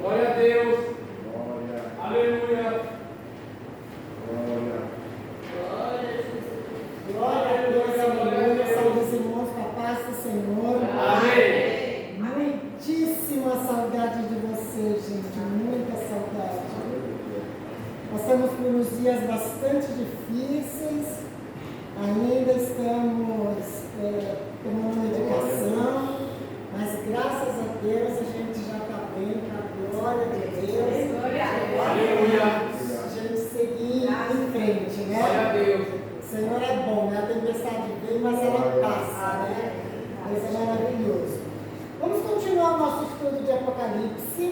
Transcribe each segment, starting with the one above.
Glória a Deus. Aleluia. Glória a Deus, aleluia. Saúde os irmãos, com a paz do Senhor. Amém. Muitíssima saudade de você, gente. Muita saudade. Passamos por uns dias bastante difíceis. Ainda estamos tomando medicação. Mas graças a Deus a gente já está bem, para a glória de Deus. Aleluia. A gente seguir em frente, né? Glória a Deus. O Senhor é bom, né? A tempestade vem, mas ela passa, né? Isso é maravilhoso. Vamos continuar o nosso estudo de Apocalipse.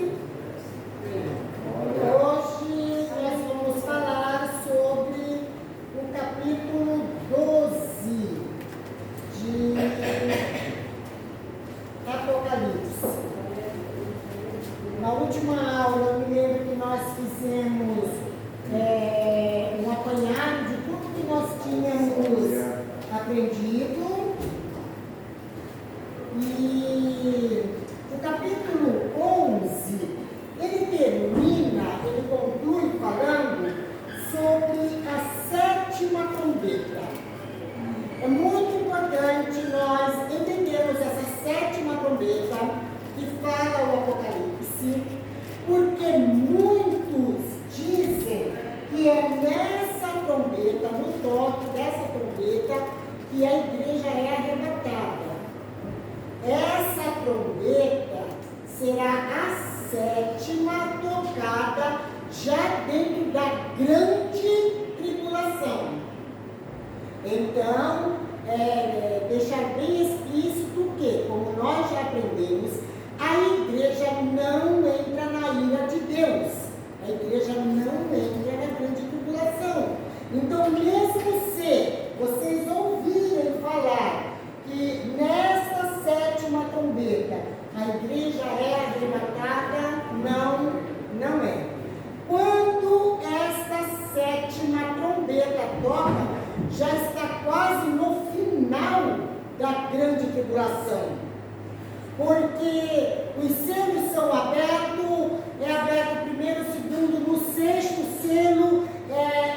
Hoje nós vamos falar sobre o capítulo 12 de Apocalipse. Na última aula, eu me lembro que nós fizemos um apanhado de tudo que nós tínhamos aprendido. E o capítulo 11, ele termina, ele conclui falando sobre a sétima trombeta. É muito importante nós entendermos essa sétima trombeta que fala o Apocalipse, porque muitos dizem que é nessa trombeta, no toque dessa trombeta, que a igreja é arrebatada. Essa trombeta será a sétima tocada já dentro da grande tribulação. Então, deixar bem explícito que, como nós já aprendemos, a igreja não entra na ira de Deus. A igreja não entra na grande tribulação. Então, mesmo se vocês ouvirem falar que nesta sétima trombeta a igreja é arrebatada, não é. Quando esta sétima trombeta toca, já está quase no final da grande tribulação. Porque os selos são abertos, é aberto o primeiro, o segundo, no sexto selo,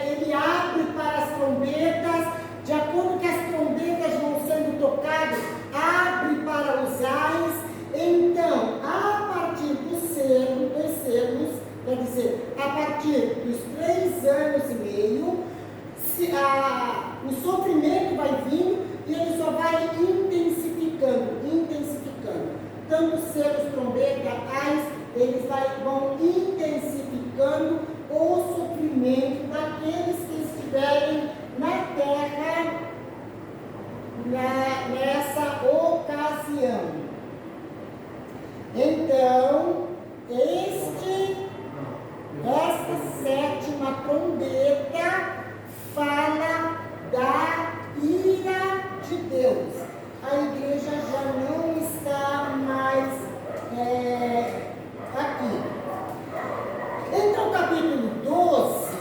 ele abre para as trombetas, de acordo que as trombetas vão sendo tocadas, abre para os ais. Então, a partir dos selos, quer dizer, a partir dos 3 anos e meio, o sofrimento vai vindo e ele só vai intensificando. Tanto selos, trombeta, ais, eles vão intensificando o sofrimento daqueles que estiverem na terra nessa ocasião. Então, esta sétima trombeta fala da ira de Deus. A igreja já não está mais aqui. Então, o capítulo 12,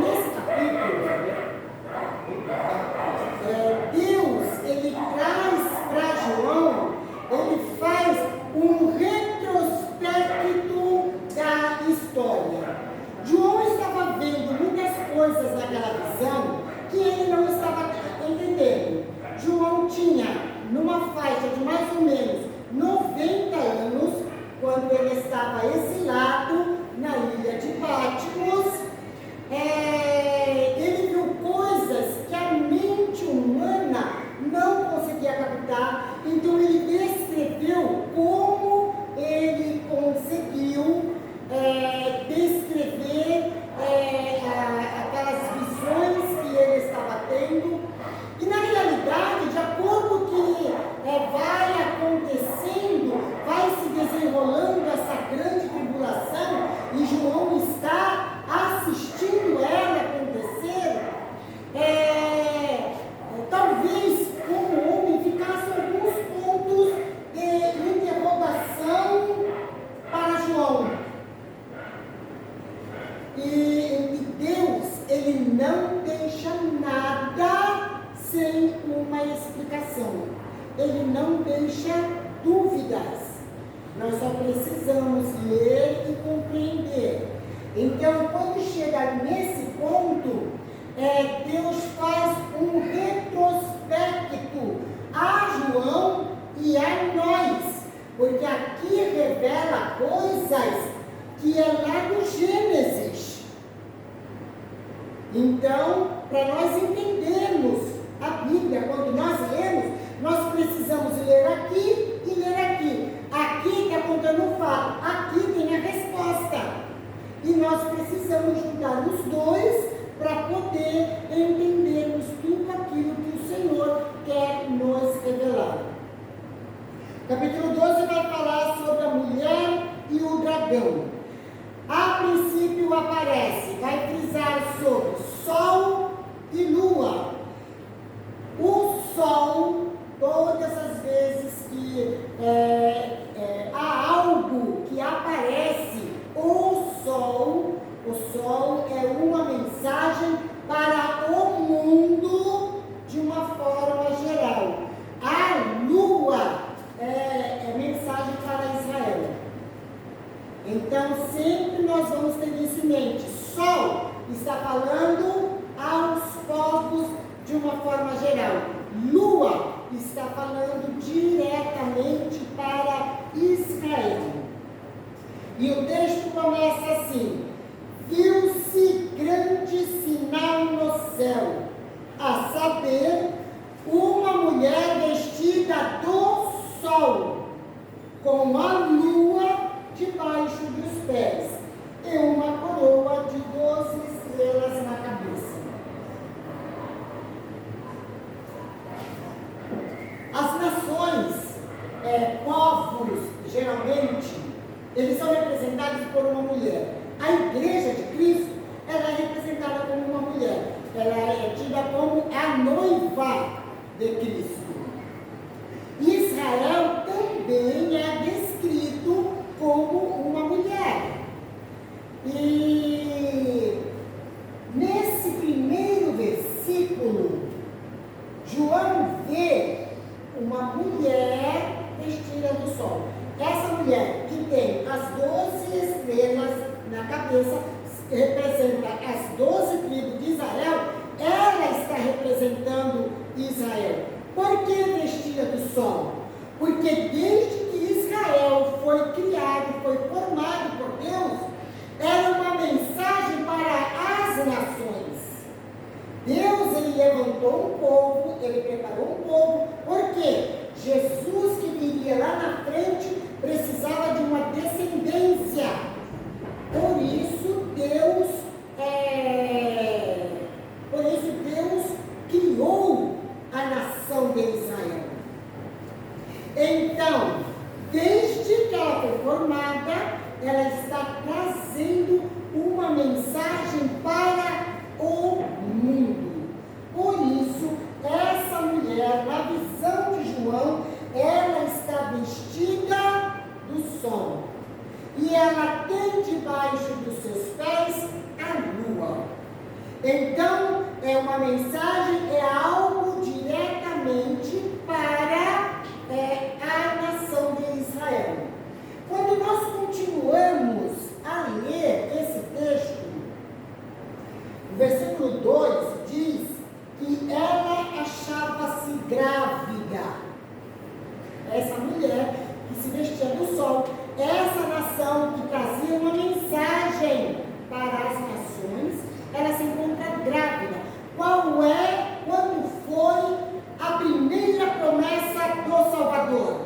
nesse capítulo, Deus, ele traz para João, ele faz um retrospecto da história. João estava vendo muitas coisas naquela visão que ele não estava entendendo. João tinha, numa faixa de mais ou menos 90 anos, quando ele estava exilado na ilha de Patmos, ele viu coisas que a mente humana não conseguia captar. Então ele descreveu como ele conseguiu descrever aquelas visões que ele estava tendo. E na realidade, de acordo que vai acontecendo, vai se desenrolando essa grande tribulação, e João está assistindo ela acontecer, talvez como homem ficassem alguns pontos de interrogação para João. E Deus, ele não deixa nada sem uma explicação. Ele não deixa dúvidas. Nós só precisamos ler e compreender. Então, quando chega nesse ponto, Deus faz um retrospecto a João e a nós, porque aqui revela coisas que é lá do Gênesis. Então, para nós entendermos a Bíblia, quando nós lemos, nós precisamos ler aqui e ler aqui. Aqui está contando um fato, aqui tem a resposta. E nós precisamos juntar os dois para poder entendermos tudo aquilo que o Senhor quer nos revelar. Capítulo 12 vai falar sobre a mulher e o dragão. A princípio aparece, vai frisar sobre sol e lua. O sol, todas as vezes que há algo que aparece, o sol é uma mensagem para o mundo de uma forma geral. A lua é mensagem para Israel. Então, sempre nós vamos ter isso em mente. Sol está falando aos povos de uma forma geral. Lua está falando diretamente para Israel. E o texto começa assim: viu-se grande sinal no céu, a saber, uma mulher vestida do sol, com a lua debaixo dos pés, e uma coroa de 12 estrelas na cabeça. As nações, povos, geralmente, eles são representados por uma mulher. A igreja de Cristo, ela é representada como uma mulher. Ela é tida como a noiva de Cristo. Israel também é descrito como uma mulher. E nesse primeiro versículo, João vê uma mulher vestida do sol. Essa mulher que tem as 12 estrelas na cabeça, representa as 12 tribos de Israel, ela está representando Israel. Por que vestida do sol? Porque desde que Israel foi criado, foi formado por Deus, era uma mensagem para as nações. Deus, ele levantou um povo, ele preparou um povo, porque Jesus que viria lá na frente precisava de uma descendência. Por isso Deus criou a nação de Israel. Então, desde que ela foi formada, ela está trazendo uma mensagem para o mundo. Por isso, essa mulher, na visão de João, ela está vestida do sol. E ela tem debaixo dos seus pés a lua. Então, é uma mensagem, é algo diretamente para a nação de Israel. Quando nós continuamos a ler esse texto, o versículo 2 diz que ela achava-se grávida. Essa mulher que se vestia do sol, essa nação que trazia uma mensagem para as nações, ela se encontra grávida. Quando foi a primeira promessa do Salvador?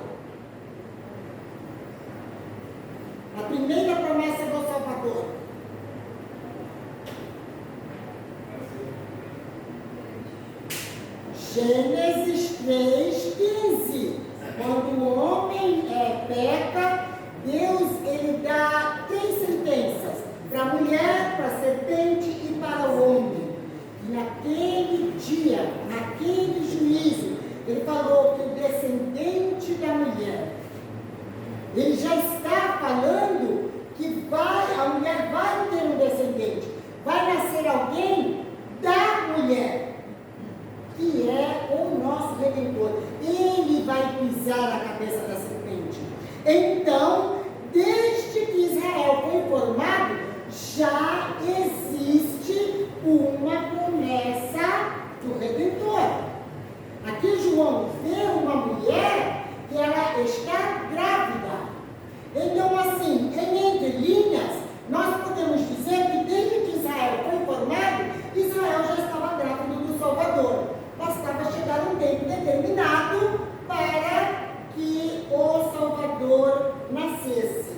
A primeira promessa do Salvador. Gênesis 3:15. Quando o homem peca, Deus ele dá 3 sentenças: para a mulher, para a serpente e para o homem. E naquele dia, naquele juízo, ele falou que o descendente da mulher, ele já está falando que a mulher vai ter um descendente, vai nascer alguém da mulher, que é o nosso Redentor. Ele vai pisar a cabeça da serpente. Então, desde que Israel foi formado, já existe uma promessa do Redentor. Aqui João vê uma mulher que ela está grávida. Então, assim, em entrelinhas, nós podemos dizer que desde que Israel foi formado, Israel já estava grávido do Salvador. Bastava chegar um tempo determinado para que o Salvador nascesse.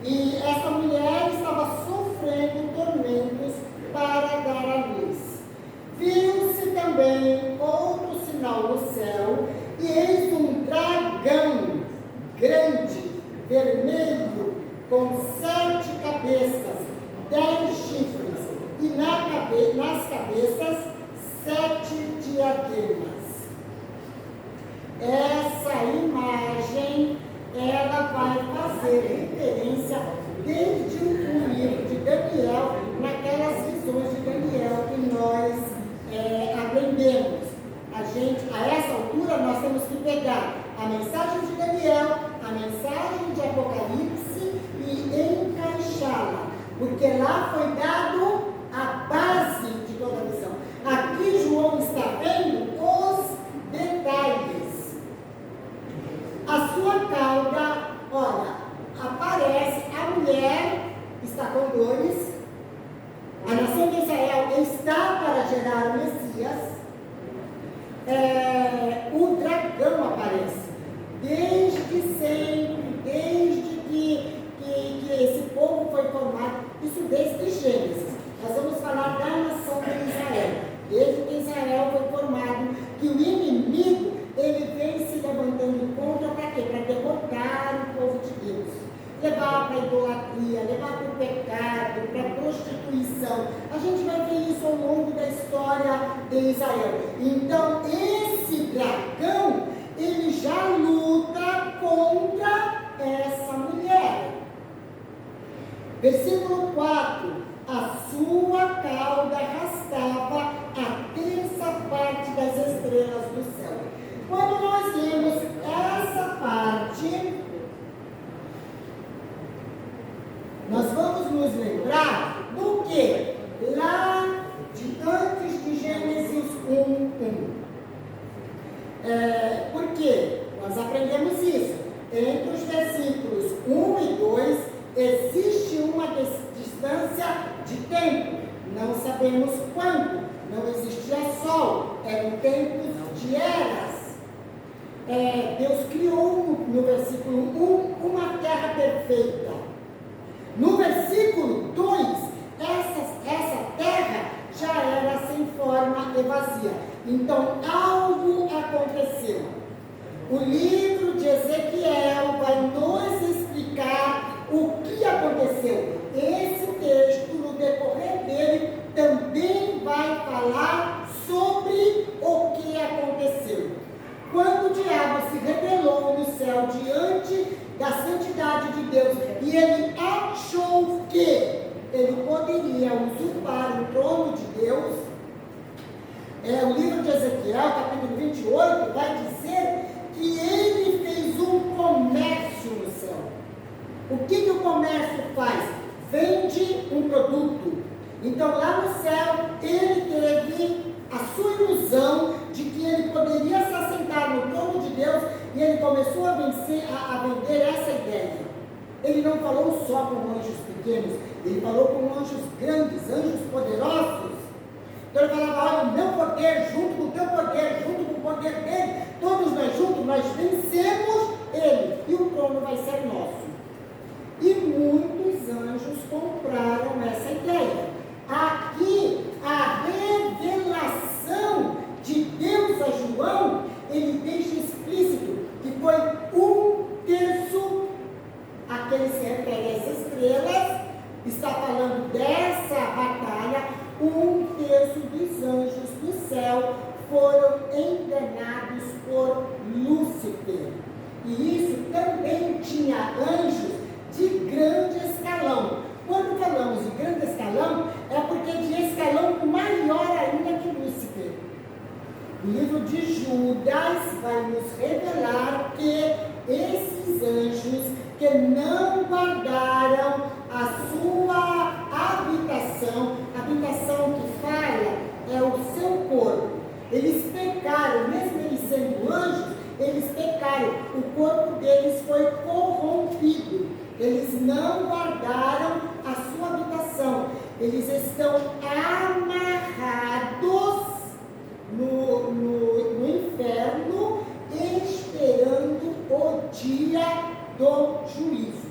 E essa mulher estava sofrendo tormentos para dar à luz. Viu-se também outro sinal no céu, e eis um dragão grande, vermelho, com 7 cabeças, 10 chifres, e nas cabeças 7 diademas. Essa imagem, ela vai fazer referência desde o livro de Daniel, naquelas visões de Daniel que nós aprendemos. A essa altura, nós temos que pegar a mensagem de Daniel, a mensagem de Apocalipse e encaixá-la, porque lá foi dado a base de toda a visão. Aqui João está vendo os detalhes. A sua cauda, olha, aparece, a mulher está com dores, a nação de Israel está para gerar o Messias, o dragão aparece, desde sempre, desde que esse povo foi formado, isso desde Gênesis. Nós vamos falar da nação de Israel, desde que Israel foi formado, que o inimigo, ele vem se levantando contra para quê? Para derrotar o povo de Deus. Levar para a idolatria, levar para o pecado, para a prostituição. A gente vai ver isso ao longo da história de Israel. Então, esse dragão, ele já luta contra essa mulher. Versículo 4. A sua cauda arrastava a terça parte das estrelas do céu. Quando nós lemos essa parte, nós vamos nos lembrar do que? Lá antes de Gênesis 1:1. Por quê? Nós aprendemos isso. Entre os versículos 1 e 2, existe uma distância de tempo. Não sabemos quanto. Não existia sol. Eram tempos de eras. Deus criou no versículo 1 uma terra perfeita. No versículo 2, essa terra já era sem forma e vazia. Então, algo aconteceu. O livro de Ezequiel vai nos explicar o que aconteceu. Esse texto, no decorrer dele, também vai falar sobre o que aconteceu. Quando o diabo se rebelou no céu diante da santidade de Deus, e ele achou que ele poderia usurpar o trono de Deus, o livro de Ezequiel, capítulo 28, vai dizer que ele fez um comércio no céu. O que o comércio faz? Vende um produto. Então, lá no céu, ele teve a sua ilusão de que ele poderia se assentar no trono de Deus, e ele começou a vender essa ideia. Ele não falou só com anjos pequenos, ele falou com anjos grandes, anjos poderosos. Então ele falava: olha, o meu poder junto com o teu poder, junto com o poder dele, todos nós juntos, nós vencemos ele, e o trono vai ser nosso. E muitos anjos compraram essa ideia. Aqui, a revelação de Deus a João, ele deixa explícito que foi 1/3, a que ele se refere às estrelas, está falando dessa batalha. 1/3 dos anjos do céu foram enganados por Lúcifer. E isso também tinha anjos de grande escalão. Quando falamos de grande escalão, é porque de escalão maior ainda que Lúcifer. O livro de Judas vai nos revelar que esses que não guardaram a sua habitação. Habitação que fala é o seu corpo. Eles pecaram, mesmo eles sendo anjos, eles pecaram. O corpo deles foi corrompido. Eles não guardaram a sua habitação. Eles estão amarrados no inferno, esperando o dia do juízo.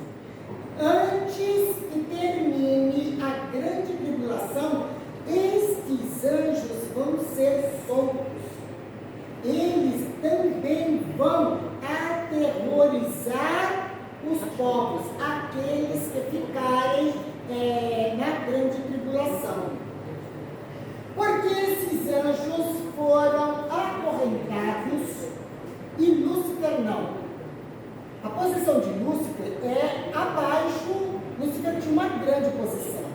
Antes que termine a grande tribulação, estes anjos vão ser soltos. Eles também vão aterrorizar os povos, aqueles que ficarem na grande tribulação. Porque esses anjos foram acorrentados e Lúcifer não. A posição de Lúcifer é abaixo. Lúcifer tinha uma grande posição.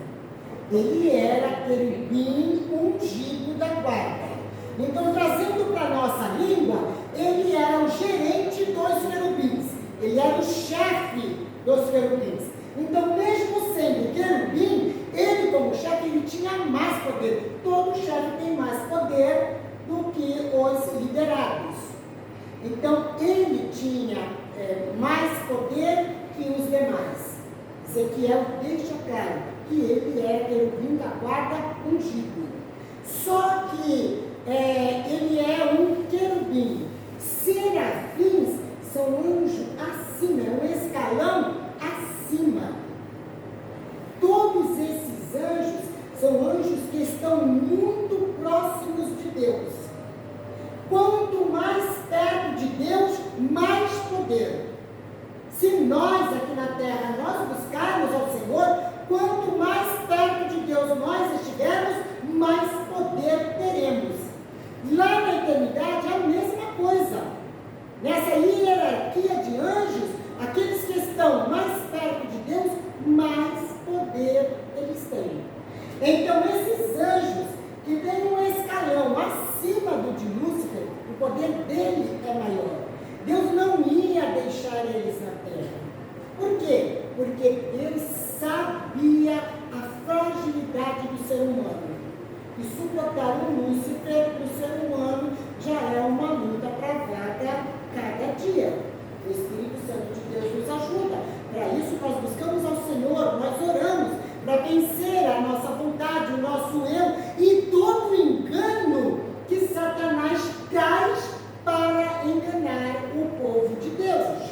Ele era querubim ungido da guarda. Então, trazendo para a nossa língua, ele era o gerente dos querubins. Ele era o chefe dos querubins. Então, mesmo sendo querubim, ele como chefe, ele tinha mais poder. Todo chefe tem mais poder do que os liderados. Então, ele tinha mais poder que os demais. Ezequiel deixa claro que ele era querubim da guarda ungido. Só que ele é um querubim. Serafins são anjos acima, é um escalão acima. Todos esses anjos são anjos que estão muito próximos de Deus. Quanto mais perto de Deus, mais poder. Se nós aqui na terra, nós buscarmos ao Senhor, quanto mais perto de Deus nós estivermos, mais poder teremos. Lá na eternidade é a mesma coisa. Nessa hierarquia de anjos, aqueles que estão mais perto de Deus, mais poder eles têm. Então, esses anjos que têm um escalão acima do de Lúcifer, o poder dele é maior. Deus não ia deixar eles na terra. Por quê? Porque Deus sabia a fragilidade do ser humano. E suportar um Lúcifer para o ser humano já é uma luta travada cada dia. O Espírito Santo de Deus nos ajuda. Para isso nós buscamos ao Senhor, nós oramos para vencer a nossa vontade, o nosso eu e todo o engano que Satanás traz para enganar o povo de Deus.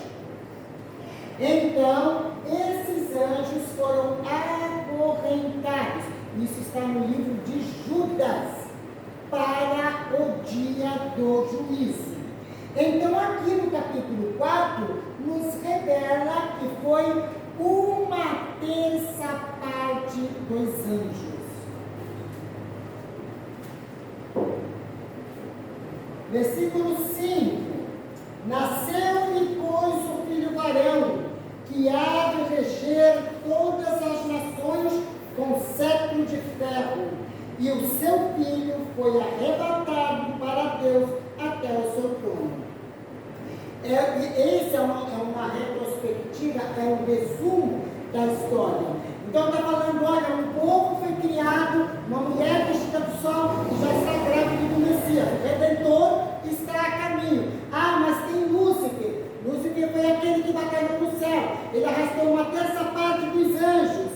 Então, esses anjos foram acorrentados. Isso está no livro de Judas, para o dia do juízo. Então, aqui no capítulo 4, nos revela que foi uma terça parte dos anjos. Versículo 5. Nasceu-lhe, pois, o filho varão, que há de reger todas as nações com cetro de ferro, e o seu filho foi arrebatado para Deus até o seu trono. Essa é uma retrospectiva, é um resumo da história. Então está falando, olha, um povo foi criado, uma mulher vestida do sol e já está grávida do Messias. O Redentor está a caminho. Ah, mas tem Lúcifer. Lúcifer foi aquele que bateu no céu. Ele arrastou uma terça parte dos anjos.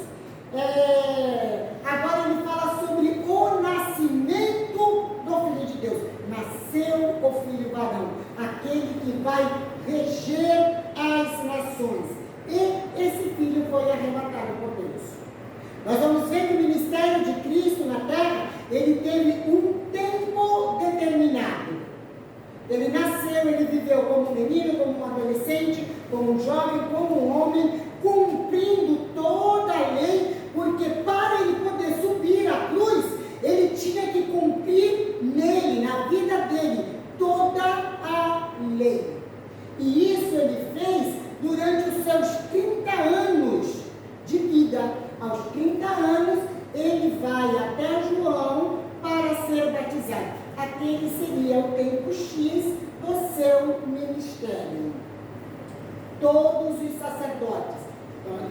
Agora ele fala sobre o nascimento do Filho de Deus. Nasceu o Filho varão, aquele que vai reger as nações. E esse filho foi arrebatado por Deus. Nós vamos ver que o ministério de Cristo na terra, ele teve um tempo determinado. Ele nasceu, ele viveu como um menino, como um adolescente, como um jovem, como um homem, cumprindo toda a lei, porque para ele poder subir à cruz, ele tinha que cumprir nele, na vida dele, toda a lei. E isso ele fez durante os seus 30 anos de vida. Aos 30 anos, ele vai até João para ser batizado. Aquele seria o tempo X do seu ministério. Todos os sacerdotes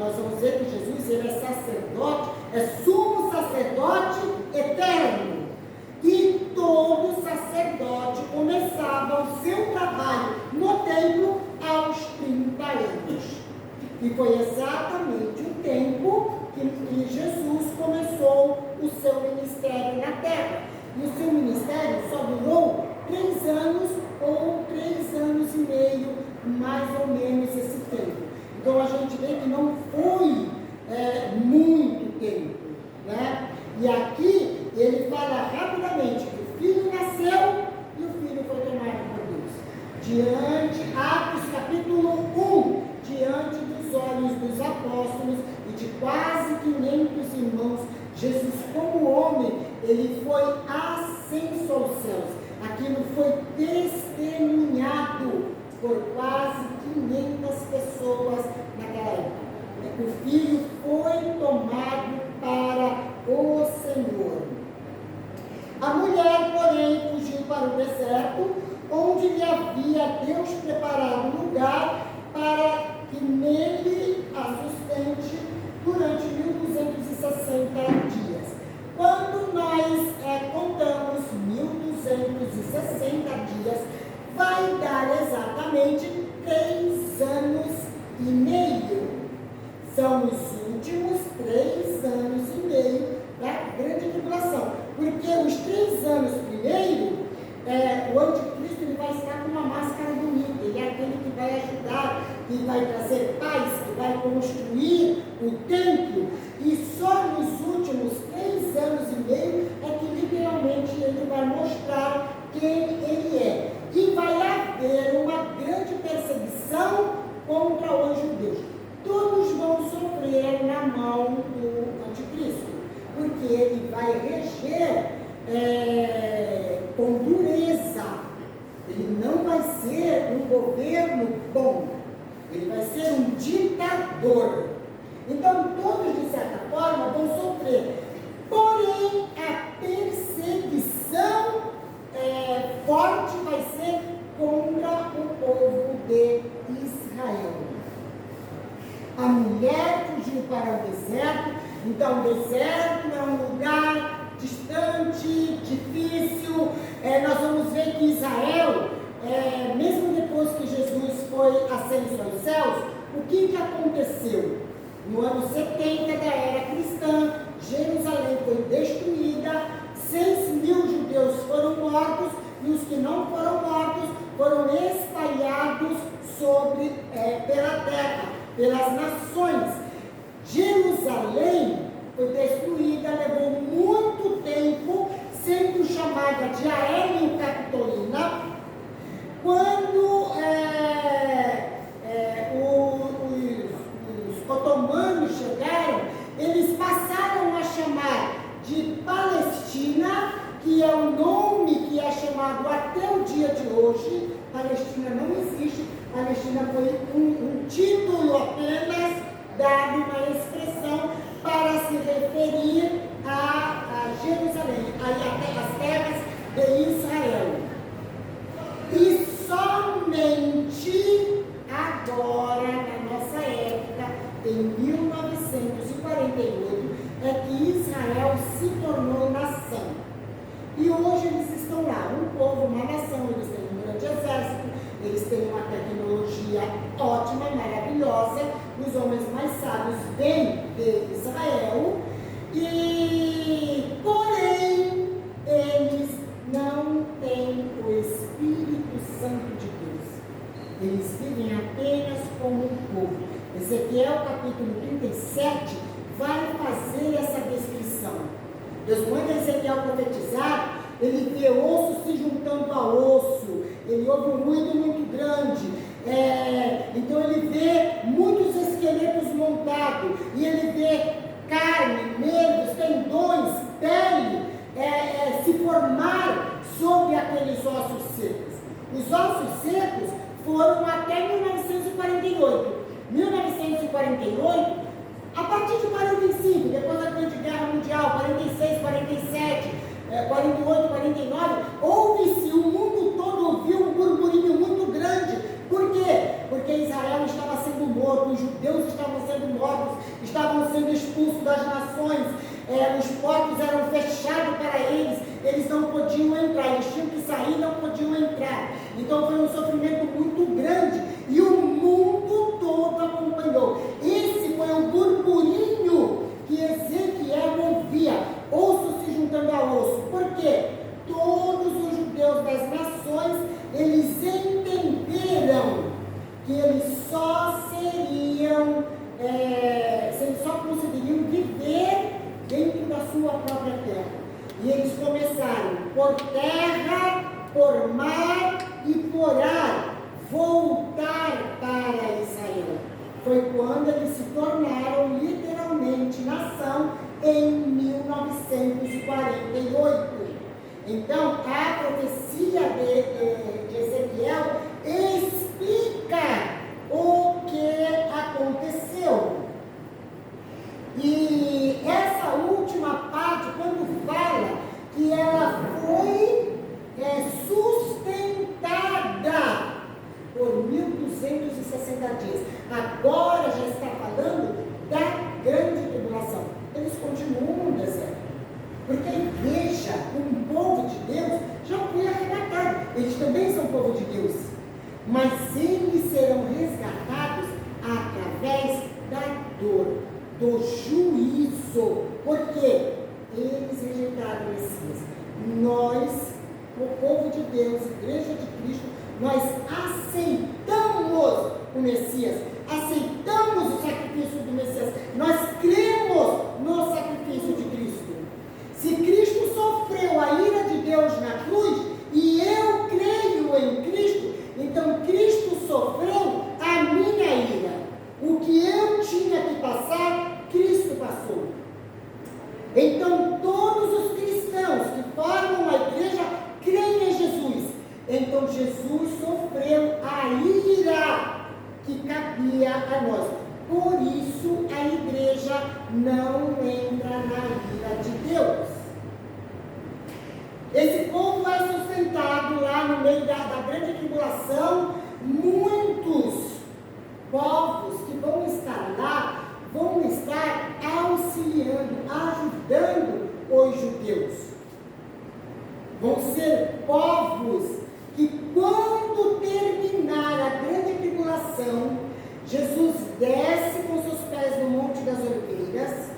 nós vamos ver que Jesus ele é sacerdote, é sumo sacerdote eterno. E todo sacerdote começava o seu trabalho no templo aos 30 anos. E foi exatamente o tempo que Jesus começou o seu ministério na terra. E o seu ministério só durou 3 anos ou 3 anos e meio, mais ou menos esse tempo. Então a gente vê que não foi muito tempo, né? E aqui ele fala rapidamente que o filho nasceu e o filho foi tomado por Deus. Atos capítulo 1, diante dos olhos dos apóstolos e de quase 500 irmãos, Jesus como homem, ele foi ascenso aos céus. Aquilo foi testemunhado por quase 500 pessoas naquela época. O filho foi tomado para o Senhor. A mulher, porém, fugiu para o deserto, onde lhe havia Deus preparado lugar para que nele a sustente durante 1260 dias. Quando nós contamos 1260 dias, vai dar exatamente 3 anos e meio. São os últimos 3 anos e meio da grande tribulação. Porque os 3 anos primeiro, o anticristo ele vai estar com uma máscara bonita. Ele é aquele que vai ajudar, que vai trazer paz, que vai construir o templo. E só nos últimos 3 anos e meio é que literalmente ele vai mostrar quem ele é. E vai haver uma grande perseguição contra o anjo de Deus. Todos vão sofrer na mão do anticristo, porque ele vai reger com dureza. Ele não vai ser um governo bom, ele vai ser um ditador. Então todos, de certa forma, vão sofrer. Porém, a perseguição forte vai ser contra o povo de Israel. A mulher fugiu para o deserto. Então o deserto é um lugar distante, difícil. Nós vamos ver que Israel, mesmo depois que Jesus foi ascenso aos céus, o que aconteceu? No ano 70 da era cristã, Jerusalém foi destruída, 6.000 judeus foram mortos, e os que não foram mortos foram espalhados pela terra, pelas nações. Jerusalém foi destruída, levou muito tempo, sendo chamada de Aélio Capitolina, quando os otomanos chegaram, eles passaram a chamar de Palestina, que é o nome que é chamado até o dia de hoje. Palestina não existe, Palestina foi um título apenas, dado uma expressão para se referir a Jerusalém, às terras de Israel. E somente agora, na nossa época, em 1948, é que Israel se tornou nação. E hoje eles estão lá, um povo, uma nação, eles têm um grande exército, eles têm uma tecnologia ótima, maravilhosa, os homens mais sábios vêm de Israel, porém, eles não têm o Espírito Santo de Deus. Eles vivem apenas como um povo. Ezequiel capítulo 37 vai fazer essa descrição. Deus manda Ezequiel profetizar, ele vê osso se juntando a osso, ele ouve um ruído muito grande, então ele vê muitos esqueletos montados, e ele vê carne, nervos, tendões, pele se formar sobre aqueles ossos secos. Os ossos secos foram até 1948. 1948, a partir de 45, depois da Grande Guerra Mundial, 46, 47, 48, 49, houve-se, o mundo todo ouviu um burburinho muito grande. Por quê? Porque Israel estava sendo morto. morto, os judeus estavam sendo mortos, estavam sendo expulsos das nações, os portos eram fechados para eles não podiam entrar, eles tinham que sair, não podiam entrar. Então foi um sofrimento muito grande e o mundo todo acompanhou. Esse foi o burburinho que Ezequiel ouvia, osso se juntando a osso. Por quê? Todos os judeus das nações, eles entenderam que eles só seriam, eles só conseguiriam viver dentro da sua própria terra. E eles começaram por terra, por mar e por ar, voltar para Israel. Foi quando eles se tornaram literalmente nação em 1948. Então, a profecia de Ezequiel explica o que aconteceu. E essa última parte, quando fala que ela foi sustentada por 1260 dias, agora já está falando da grande tribulação. Eles continuam no deserto, porque a igreja, o povo de Deus, já foi arrebatado. Eles também são povo de Deus, mas eles serão resgatados através da dor, do juízo, porque eles rejeitaram o Messias. Nós, o povo de Deus, Igreja de Cristo, nós aceitamos o Messias, aceitamos o sacrifício do Messias, nós cremos no sacrifício de Cristo. Se Cristo sofreu a ira de Deus na cruz, e eu creio em Cristo, então Cristo sofreu a minha ira. O que eu tinha que passar, Cristo passou. Então todos os cristãos que formam a igreja creem em Jesus. Então Jesus sofreu a ira que cabia a nós. Por isso a igreja não entra na ira de Deus. Esse povo é sustentado lá no meio da grande tribulação. Muitos povos que vão estar lá vão estar auxiliando, ajudando os judeus. Vão ser povos que, quando terminar a grande tribulação, Jesus desce com seus pés no Monte das Oliveiras,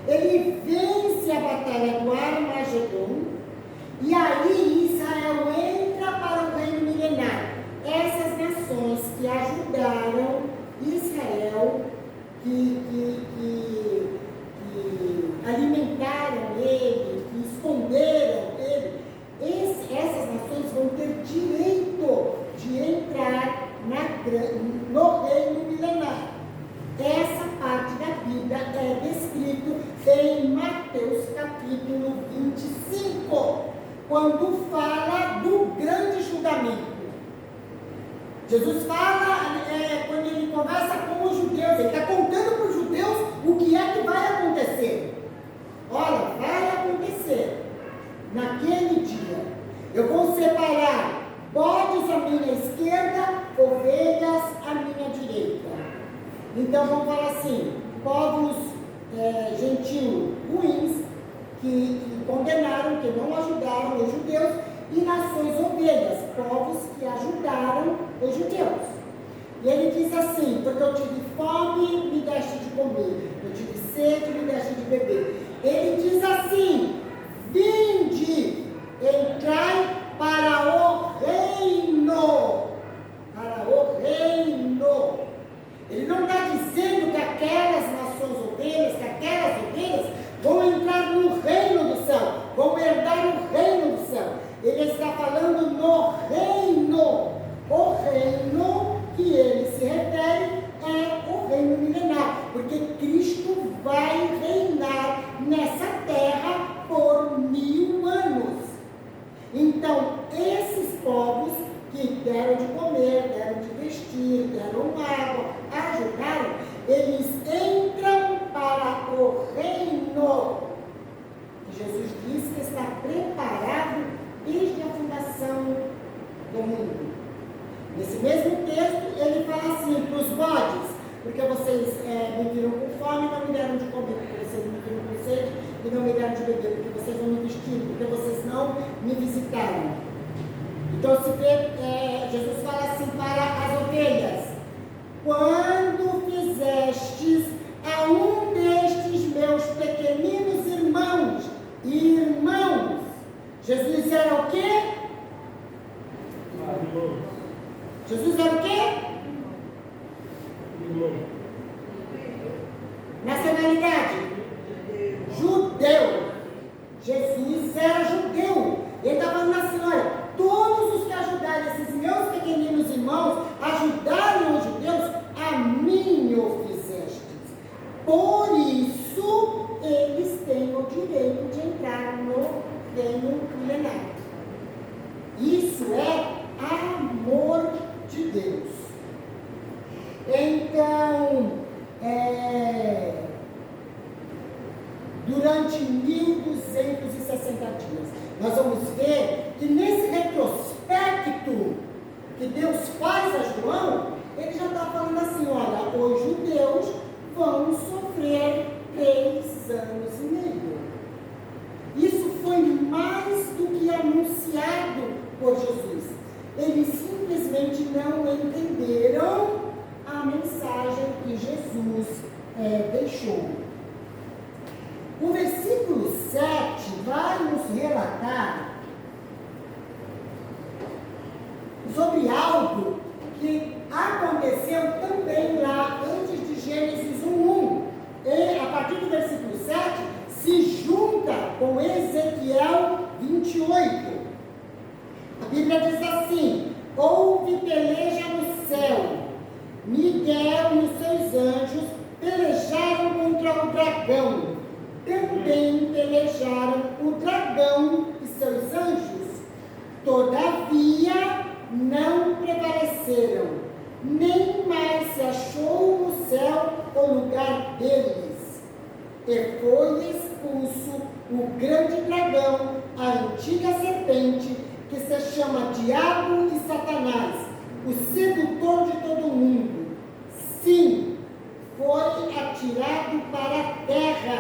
ele vence a batalha do Armagedon, e aí Israel entra para o reino milenar. Essas nações que ajudaram Israel, que alimentaram ele, que esconderam ele, essas nações vão ter direito de entrar no reino milenar. Essa parte da Bíblia é descrito em Mateus capítulo 25, quando fala do grande julgamento. Jesus fala, quando ele conversa com os judeus, ele está contando para os judeus o que é que vai acontecer. Olha, vai acontecer naquele dia. Eu vou separar bodes à minha esquerda, ovelhas à minha direita. Então vamos falar assim, povos gentios ruins, que condenaram, que não ajudaram os judeus, e nações ovelhas, povos que ajudaram os judeus. E ele diz assim: porque eu tive fome, me deste de comer, eu tive sede, me deste de beber. Ele diz assim: vinde, entrai para o reino. Para o reino. Ele não está dizendo que aquelas nações ovelhas, que aquelas ovelhas vão entrar no reino do céu, vão herdar o reino do céu. Ele está falando no reino. O reino que ele se refere é o reino milenar, porque Cristo vai reinar nessa terra por 1000 anos. Então, esses povos que deram de comer, deram de vestir, deram água, ajudaram, eles entram para o reino. Jesus diz que está preparado desde a fundação do mundo. Nesse mesmo texto, ele fala assim para os bodes: porque vocês me viram com fome e não me deram de comer, porque vocês me viram com sede e não me deram de beber, porque vocês não me vestiram, porque vocês não me visitaram. Então se vê, Jesus fala assim para as ovelhas: quando fizestes a um destes meus pequeninos irmãos, Jesus era o quê? Jesus era o quê? Nacionalidade? Judeu. Jesus era judeu. Ele está falando assim: olha, todos os que ajudarem esses meus pequeninos irmãos, ajudaram os judeus, a mim o fizestes. Por isso, eles têm o direito de entrar no reino milenar. Isso é amor de Deus. Então, durante 1260 dias, nós vamos ver que nesse retrospecto que Deus faz a João, ele já está falando assim: olha, os judeus vão sofrer 3 anos e meio. Isso foi mais do que anunciado por Jesus. Eles simplesmente não entenderam a mensagem que Jesus deixou. O versículo 7 vai nos relatar sobre algo que aconteceu também lá antes de Gênesis 1:1. E a partir do versículo 7 se junta com Ezequiel 28. A Bíblia diz assim: houve peleja no céu, Miguel e os seus anjos pelejaram contra o dragão. Também pelejaram o dragão e seus anjos. Todavia não prevaleceram, nem mais se achou no céu o lugar deles. E foi expulso o grande dragão, a antiga serpente, que se chama Diabo e Satanás, o sedutor de todo mundo. Sim, foi atirado para a terra,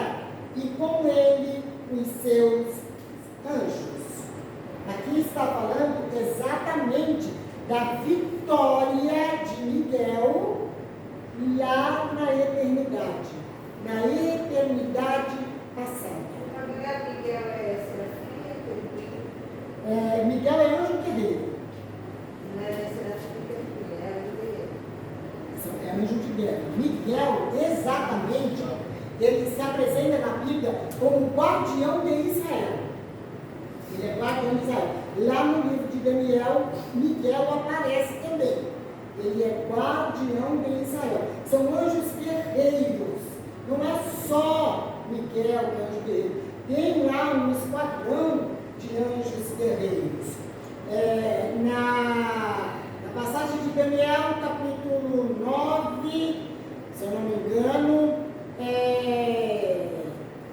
e com ele os seus anjos. Aqui está falando exatamente da vitória de Miguel lá na eternidade passada. Miguel é serafim? Miguel é anjo guerreiro. Não é serafim, É anjo de guerra. Miguel, exatamente, ele se apresenta na Bíblia como guardião de Israel. Ele é guardião de Israel. Lá no livro de Daniel, Miguel aparece também. Ele é guardião de Israel. São anjos guerreiros. Não é só Miguel que é anjo guerreiro. Tem lá um esquadrão de anjos guerreiros. Na passagem de Daniel, capítulo 9, se eu não me engano,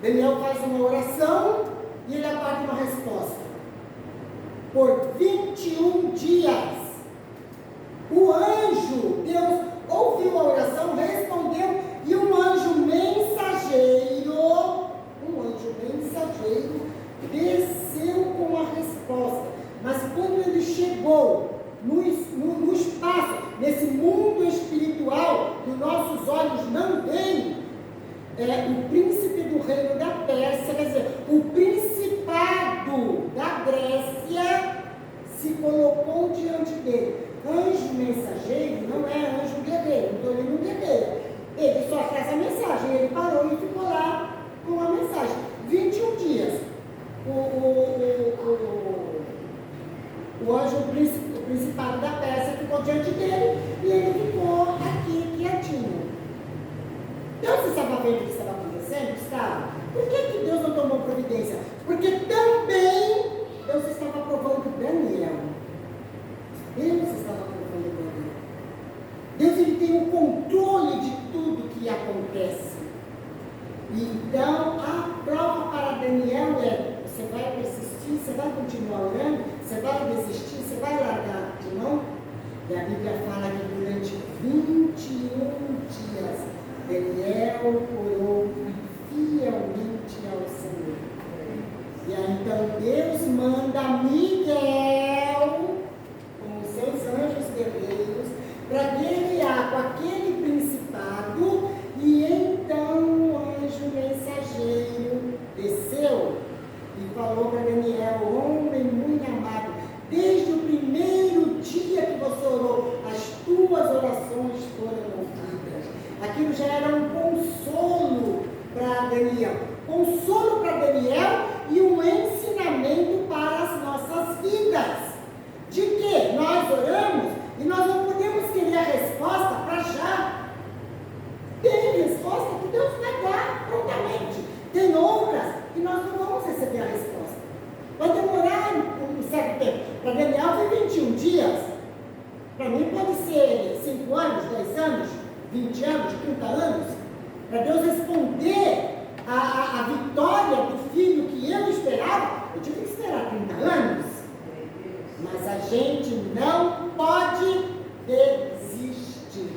Daniel faz uma oração e ele aguarda uma resposta. Por 21 dias, o anjo, Deus ouviu a oração, respondeu, e um anjo mensageiro desceu com a resposta. Mas quando ele chegou no espaço, nesse mundo espiritual que nossos olhos não veem, o príncipe do reino da Pérsia, quer dizer, o principado da Grécia, se colocou diante dele. Anjo mensageiro não é anjo guerreiro, então ele não guerreia. Ele só traz a mensagem, ele parou e ficou lá com a mensagem. 21 dias. O anjo, o principado da Pérsia, ficou diante dele e ele ficou aqui quietinho. Deus estava vendo o que estava acontecendo? Estava. Por que Deus não tomou providência? Porque também Deus estava provando Daniel. Deus estava provando Daniel. Deus, ele tem o controle de tudo que acontece. Então, a prova para Daniel é: você vai persistir, você vai continuar orando, você vai desistir, você vai largar de mão? E a Bíblia fala que durante 21 dias, Daniel orou fielmente ao Senhor. E aí então Deus manda Miguel, com os seus anjos guerreiros, para guerrear com aquele principado, e então o anjo mensageiro desceu e falou para Daniel: homem muito amado, desde o primeiro dia que você orou, as tuas orações foram ouvidas. Aquilo já era um consolo para Daniel. Consolo para Daniel e um ensinamento para as nossas vidas. De que nós oramos e nós não podemos querer a resposta para já. Tem resposta que Deus vai dar prontamente. Tem outras que nós não vamos receber a resposta. Vai demorar um certo tempo. Para Daniel foi 21 dias. Para mim pode ser 5 anos, 10 anos, 20 anos, 30 anos. Para Deus responder a vitória do filho que eu esperava, eu tive que esperar 30 anos. Mas a gente não pode desistir.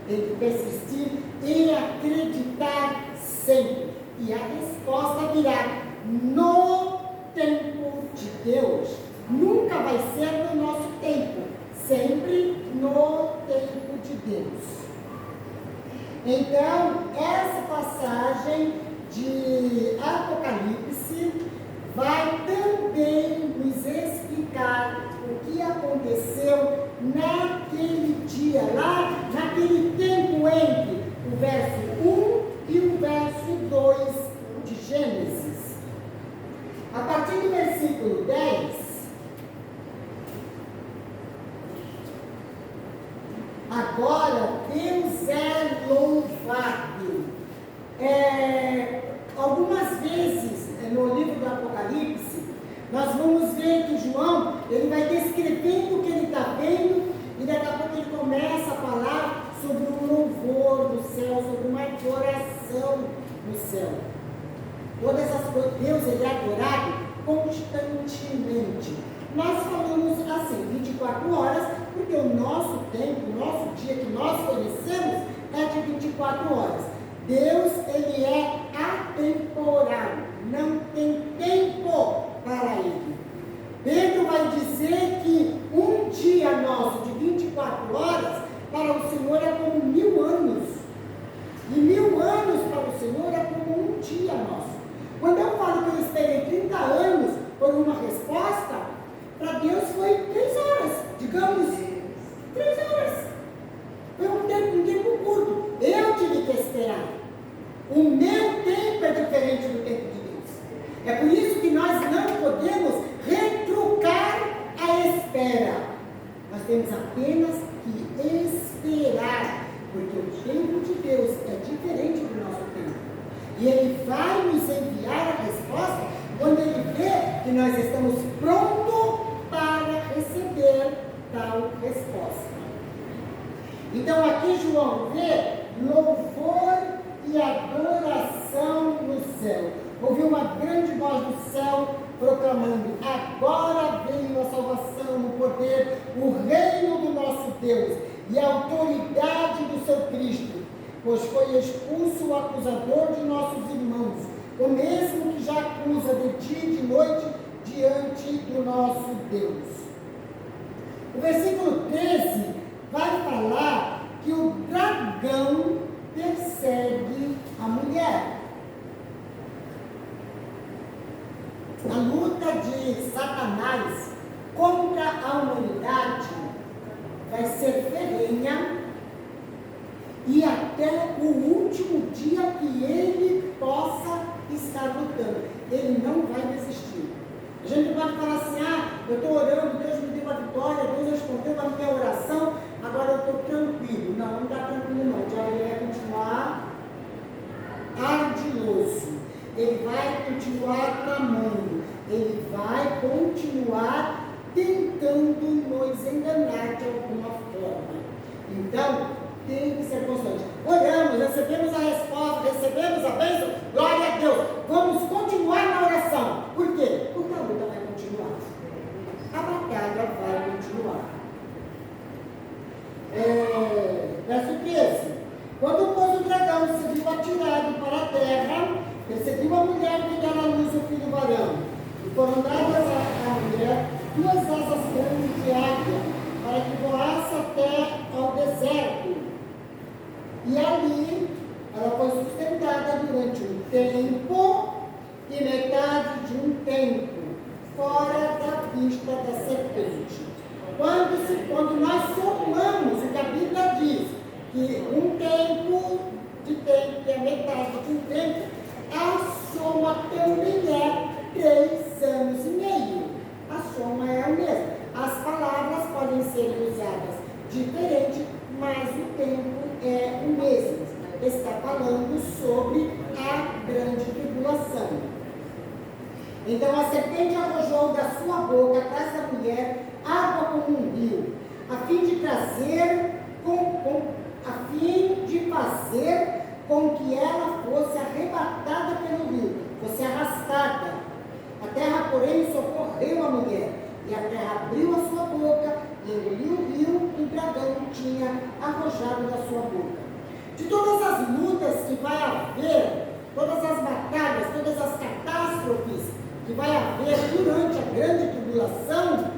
Tem que persistir e acreditar sempre. E a resposta virá no tempo de Deus. Nunca vai ser no nosso tempo, sempre no tempo de Deus. Então, essa passagem de Apocalipse vai também nos explicar o que aconteceu naquele dia, lá naquele tempo entre o verso 1 e o verso 2 de Gênesis. A partir do versículo 10, agora Deus é louvado. Algumas vezes no livro do Apocalipse, nós vamos ver que João, ele vai descrevendo o que ele está vendo, e daqui a pouco ele começa a falar sobre o louvor do céu, sobre uma adoração no céu. Todas essas coisas, Deus ele é adorado constantemente. Nós falamos assim, 24 horas, porque o nosso tempo, o nosso dia que nós conhecemos é de 24 horas. Deus, ele é atemporal, não tem tempo para ele. Pedro vai dizer que um dia nosso de 24 horas, para o Senhor é como 1000 anos. E 1000 anos para o Senhor é como um dia nosso. Quando eu falo que eu esperei 30 anos por uma resposta, para Deus foi 3 horas, digamos, 3 horas. Foi um tempo curto. Eu tive que esperar. O meu tempo é diferente do tempo de Deus. É por isso que nós não podemos retrucar a espera. Nós temos apenas que esperar, porque o tempo de Deus é diferente do nosso tempo. E Ele vai nos enviar a resposta quando Ele vê que nós estamos prontos para receber tal resposta. Então aqui João vê louvor e adoração no céu. Ouviu uma grande voz do céu proclamando: agora veio a salvação, o poder, o reino do nosso Deus e a autoridade do seu Cristo, pois foi expulso o acusador de nossos irmãos, o mesmo que já acusa de dia e de noite diante do nosso Deus. O versículo 13 vai falar que o dragão persegue a mulher. A luta de Satanás contra a humanidade vai ser ferrenha e até o último dia que ele possa estar lutando. Ele não vai desistir. A gente pode falar assim: eu estou orando, Deus me deu a vitória, Deus respondeu a minha oração, agora eu estou tranquilo. Não, não está tranquilo não. O diabo vai continuar ardiloso. Ele vai continuar clamando. Ele vai continuar tentando nos enganar de alguma forma. Então, tem que ser constante. Oramos, recebemos a resposta, recebemos a bênção, glória a Deus. Vamos continuar na oração. Por quê? Porque a luta vai continuar. A batalha vai continuar. ela foi sustentada durante um tempo e metade de um tempo, fora da vista da serpente. Quando nós somamos o que a Bíblia diz, que um tempo de tempo, que é metade de um tempo, a soma também é 3 anos e meio. A soma é a mesma. As palavras podem ser usadas diferente, mas o tempo é o mesmo. Está falando sobre a grande tribulação. Então a serpente arrojou da sua boca atrás da mulher água como um rio, a fim de fazer com que ela fosse arrebatada pelo rio, fosse arrastada. A terra, porém, socorreu a mulher, e a terra abriu a sua boca e engoliu o rio que o dragão tinha arrojado da sua boca. De todas as lutas que vai haver, todas as batalhas, todas as catástrofes que vai haver durante a grande tribulação,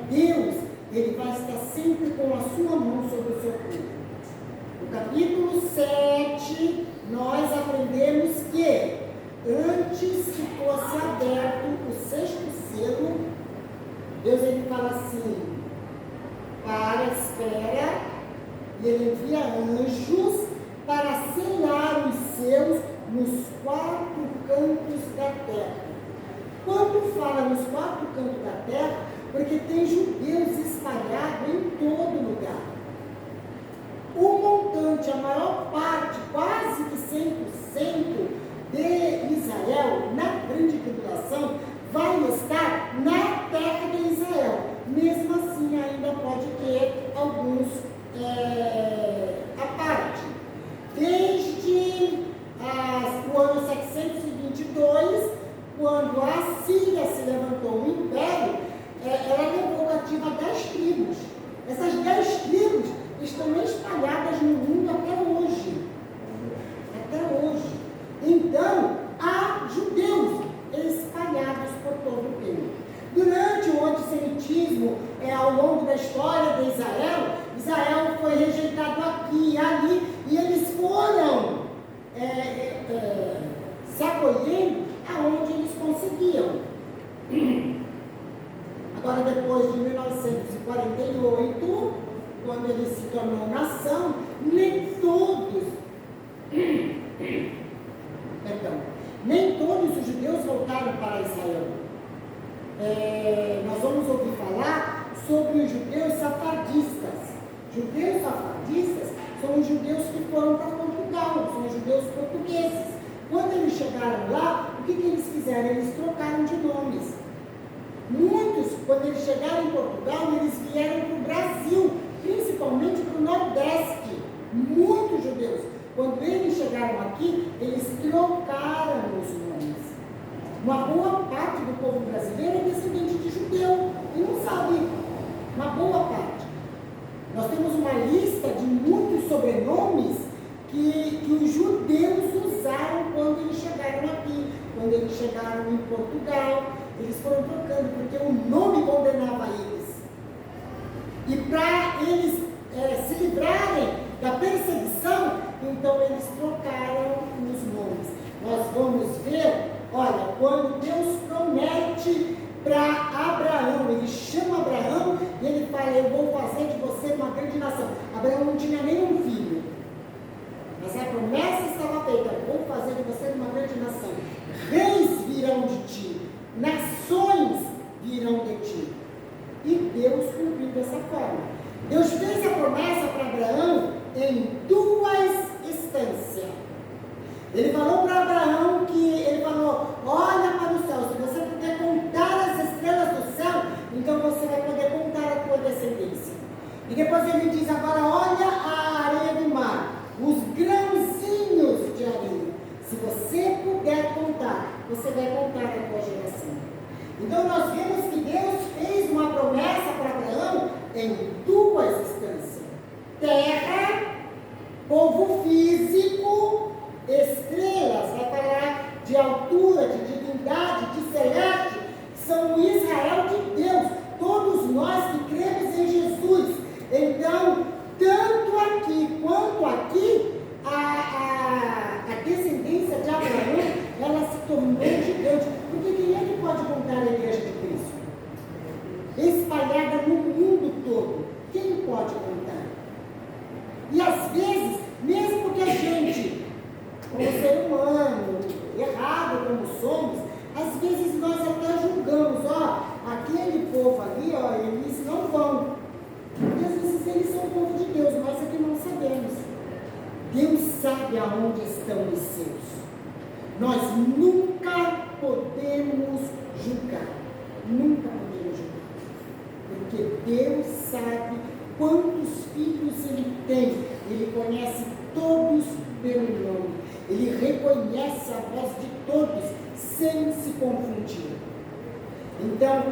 Deus, Ele vai estar sempre com a sua mão sobre o seu povo. No capítulo 7, nós aprendemos que antes que fosse aberto o 6º selo, Deus ele fala assim: espera, e ele envia anjos para selar os selos nos 4 cantos da terra. Quando fala nos 4 cantos da terra, porque tem judeus espalhados em todo lugar. O montante, a maior parte, quase que 100% de Israel, na grande tribulação, vai estar na terra de Israel. Mesmo assim, ainda pode ter alguns à parte. Desde o ano 722, quando a Síria se levantou o império, ela levou cativa 10 tribos. Essas 10 tribos estão espalhadas no mundo até hoje. Até hoje. Então, há judeus espalhados por todo o tempo. Durante o antissemitismo, ao longo da história de Israel foi rejeitado aqui e ali, e eles foram se acolhendo aonde eles conseguiam. Agora, depois de 1948, quando ele se tornou nação, nem todos os judeus voltaram para Israel. Nós vamos ouvir falar sobre os judeus safardistas. Judeus safardistas são os judeus que foram para Portugal, são os judeus portugueses. Quando eles chegaram lá, o que eles fizeram? Eles trocaram de nomes. Muitos, quando eles chegaram em Portugal, eles vieram para o Brasil, principalmente para o Nordeste. Muitos judeus. Quando eles chegaram aqui, eles trocaram os nomes. Uma boa parte do povo brasileiro é descendente de judeu e não sabe. Uma boa parte. Nós temos uma lista de muitos sobrenomes que os judeus usaram quando eles chegaram aqui, quando eles chegaram em Portugal. Eles foram trocando, porque o nome condenava eles. E para eles se livrarem da perseguição, então eles trocaram os nomes. Nós vamos ver, olha, quando Deus promete para Abraão, ele chama Abraão e ele fala: eu vou fazer de você uma grande nação. Abraão não tinha nenhum filho, mas a promessa estava feita: eu vou fazer de você uma grande nação. Reis virão de ti, nações virão de ti. E Deus cumpriu dessa forma. Deus fez a promessa para Abraão em 2 instâncias. Ele falou para Abraão olha para o céu, se você puder contar as estrelas do céu, então você vai poder contar a tua descendência. E depois ele diz: agora olha a areia do mar, os grãozinhos de areia. Se você puder contar, você vai contar a tua geração. Então nós vemos que Deus fez uma promessa para Abraão em 2 instâncias: terra, povo físico, estrelas, vai falar de altura, de divindade, de celeste, são o Israel de Deus, todos nós que cremos em Jesus. Então, tanto onde estão os seus. Nós nunca podemos julgar. Nunca podemos julgar. Porque Deus sabe quantos filhos Ele tem. Ele conhece todos pelo nome. Ele reconhece a voz de todos sem se confundir. Então,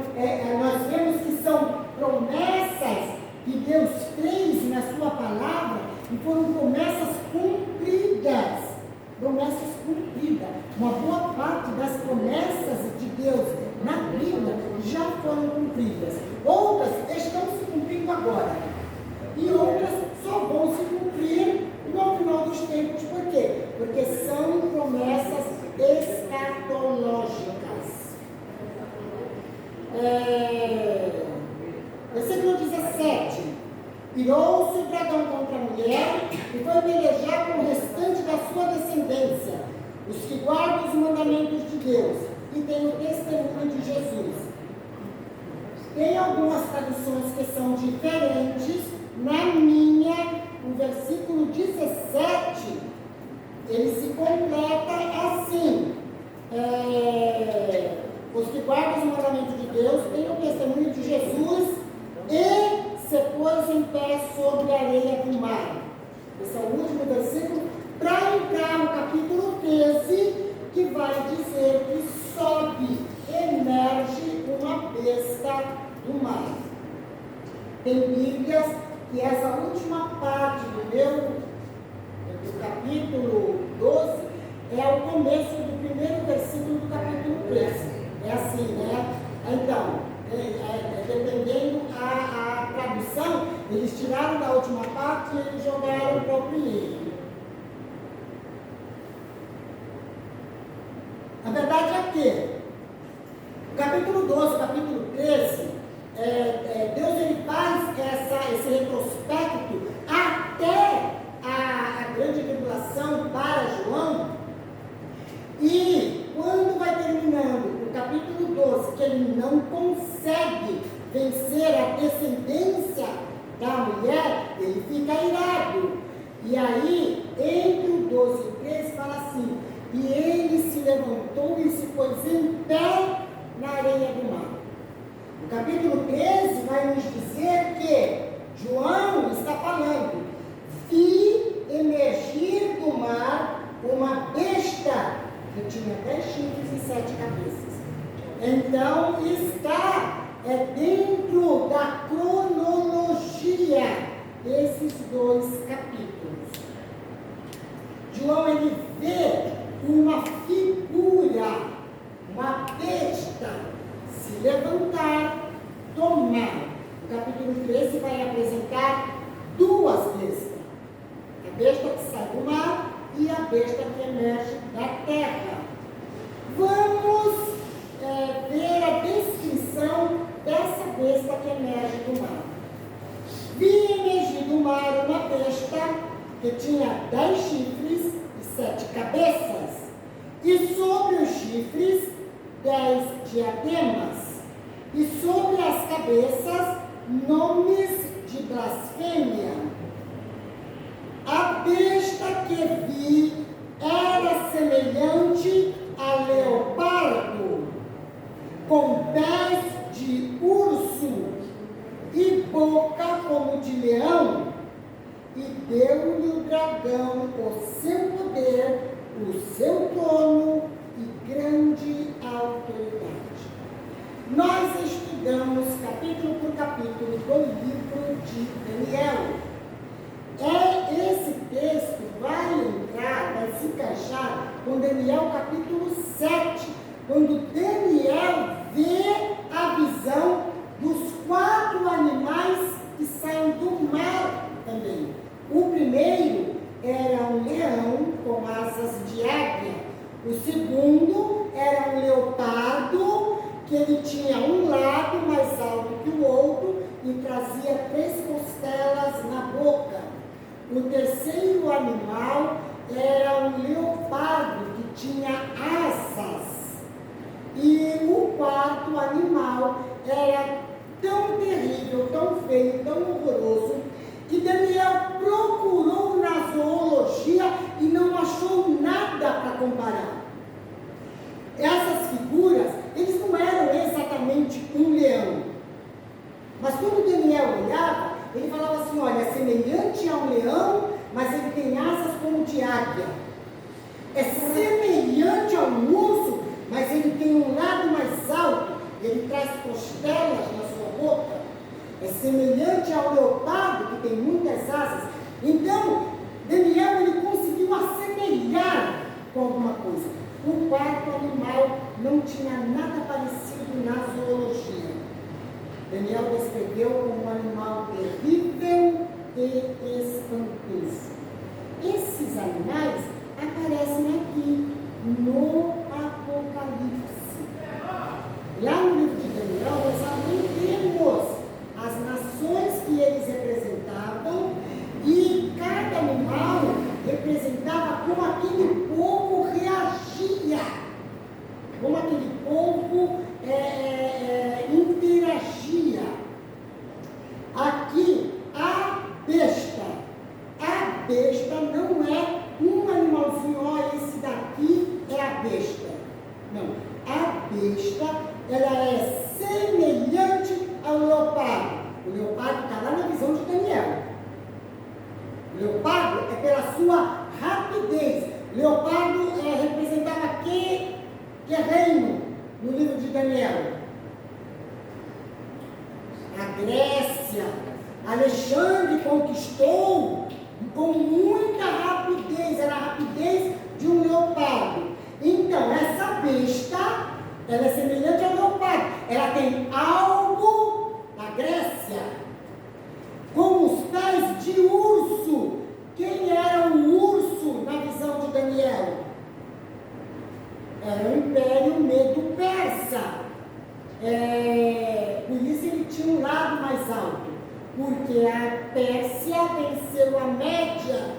nós vemos que são promessas que Deus fez na sua palavra e foram promessas cumpridas. Promessas cumpridas. Uma boa parte das promessas de Deus na Bíblia já foram cumpridas. Outras estão se cumprindo agora. E outras só vão se cumprir no final dos tempos. Por quê? Porque são promessas escatológicas. Versículo 17. Irou-se o dragão contra a mulher e foi pelejar com o restante da sua descendência, os que guardam os mandamentos de Deus e têm o testemunho de Jesus. Tem algumas traduções que são diferentes. Na minha, o versículo 17, ele se completa assim. Os que guardam os mandamentos de Deus têm o testemunho de Jesus e se pôs em pé sobre a areia do mar. Esse é o último versículo, para entrar no capítulo 13, que vai dizer que sobe, emerge uma besta do mar. Tem Bíblias que essa última parte do capítulo 12 é o começo do primeiro versículo do capítulo 13. É assim, né? Então, dependendo a tradução, eles tiraram da última parte e eles jogaram para o primeiro. A verdade é que o capítulo 12, o capítulo 13, Deus ele faz esse retrospecto até a grande tribulação para João. E quando vai terminando o capítulo 12, que ele não consegue vencer a descendência da mulher, ele fica irado. E aí, entre o 12 e o 13, fala assim: e ele se levantou e se pôs em pé na areia do mar. O capítulo 13 vai nos dizer que João está falando: vi emergir do mar uma besta que tinha 10 chifres e 7 cabeças. Então está dentro da cronologia desses dois capítulos. João ele vê uma figura, uma besta se levantar, tomar. O capítulo 13 vai apresentar duas bestas: a besta que sai do mar e a besta que emerge da terra. Vamos ver a descrição dessa besta que emerge do mar. Vi emergir do mar uma besta que tinha 10 chifres e 7 cabeças, e sobre os chifres 10 diademas, e sobre as cabeças nomes de blasfêmia. A besta que vi era semelhante a leopardo, com pés de urso e boca como de leão, e deu-lhe o dragão o seu poder, o seu trono e grande autoridade. Nós estudamos capítulo por capítulo do livro de Daniel. Esse texto vai se encaixar com Daniel capítulo 7, quando Daniel vê a visão dos 4 animais que saem do mar também. O primeiro era um leão com asas de águia. O segundo era um leopardo, que ele tinha um lado mais alto que o outro e trazia 3 costelas na boca. O terceiro animal era um leopardo que tinha asas. E o 4º animal era tão terrível, tão feio, tão horroroso, que Daniel procurou na zoologia e não achou comparar. Essas figuras, eles não eram exatamente um leão. Mas quando Daniel olhava, ele falava assim, olha, é semelhante a um leão, mas ele tem asas como de águia. É semelhante a um urso, mas ele tem um lado mais alto, ele traz costelas na sua boca. É semelhante ao leopardo, que tem muitas asas. Então, Daniel, ele conseguiu assemelhar com alguma coisa. O quarto animal não tinha nada parecido na zoologia. Daniel descreveu como um animal terrível e espantoso. Esses animais aparecem aqui no Apocalipse. Lá no livro de Daniel, nós aprendemos as nações que eles representavam e cada animal representava como aquele povo reagia, como aquele povo interagia. Aqui, a besta não é um animalzinho, ó, esse daqui é a besta. Não, a besta, ela é semelhante ao leopardo. O leopardo está lá na visão de Daniel. O leopardo é pela sua rapidez. O leopardo representava que reino no livro de Daniel? A Grécia. Alexandre conquistou com muita rapidez, era a rapidez de um leopardo. Então, essa besta, ela é semelhante ao leopardo. Ela tem algo da Grécia, com os pés de urso. Quem era o urso na visão de Daniel? Era o Império Medo-Persa. Por isso ele tinha um lado mais alto, porque a Pérsia venceu a Média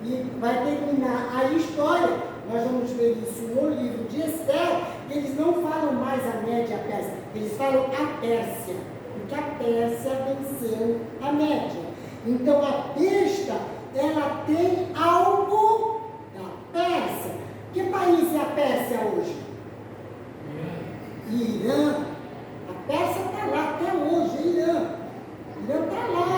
e vai terminar a história. Nós vamos ver isso no livro de Esther, que eles não falam mais a Média e a Pérsia, eles falam a Pérsia, porque a Pérsia venceu a Média. Então a besta, ela tem algo da Pérsia. Que país é a Pérsia hoje? Irã. A Pérsia está lá até hoje, Irã. Irã está lá,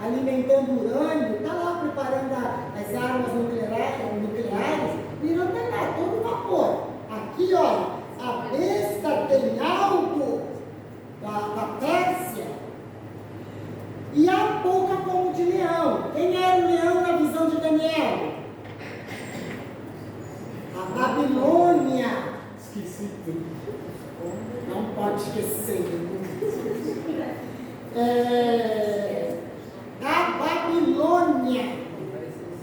alimentando urânio, está lá preparando as armas nucleares. Irã está lá, todo vapor. Aqui, olha, a besta tem algo da Pérsia e a boca como de leão. Quem era o leão na visão de Daniel? A Babilônia. Esqueci tudo. Não pode esquecer. A Babilônia.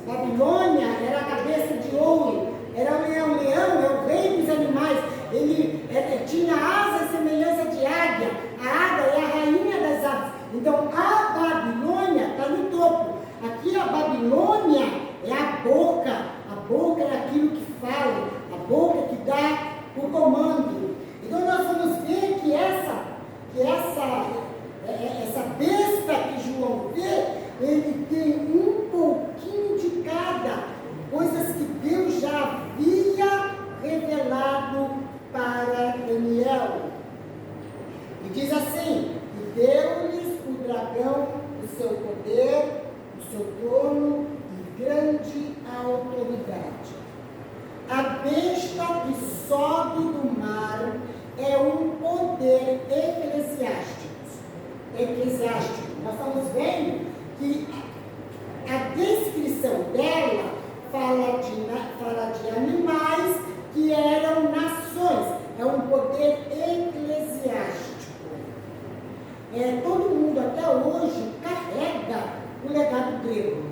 Babilônia era a cabeça de ouro. Era o leão. Leão é o rei dos animais. Ele tinha asas e semelhança de águia. A águia é a rainha das aves. Então a Babilônia está no topo. Aqui a Babilônia é a boca. A boca é aquilo que fala. A boca que dá o comando. Então nós vamos ver que essa besta que João vê, ele tem um pouquinho de cada, coisas que Deus já havia revelado para Daniel. E diz assim, e deu-lhes o dragão o seu poder, o seu trono e grande autoridade. A besta que sobe do mar é um poder eclesiástico. Nós estamos vendo que a descrição dela fala de animais que eram nações. É um poder eclesiástico. Todo mundo até hoje carrega o legado grego.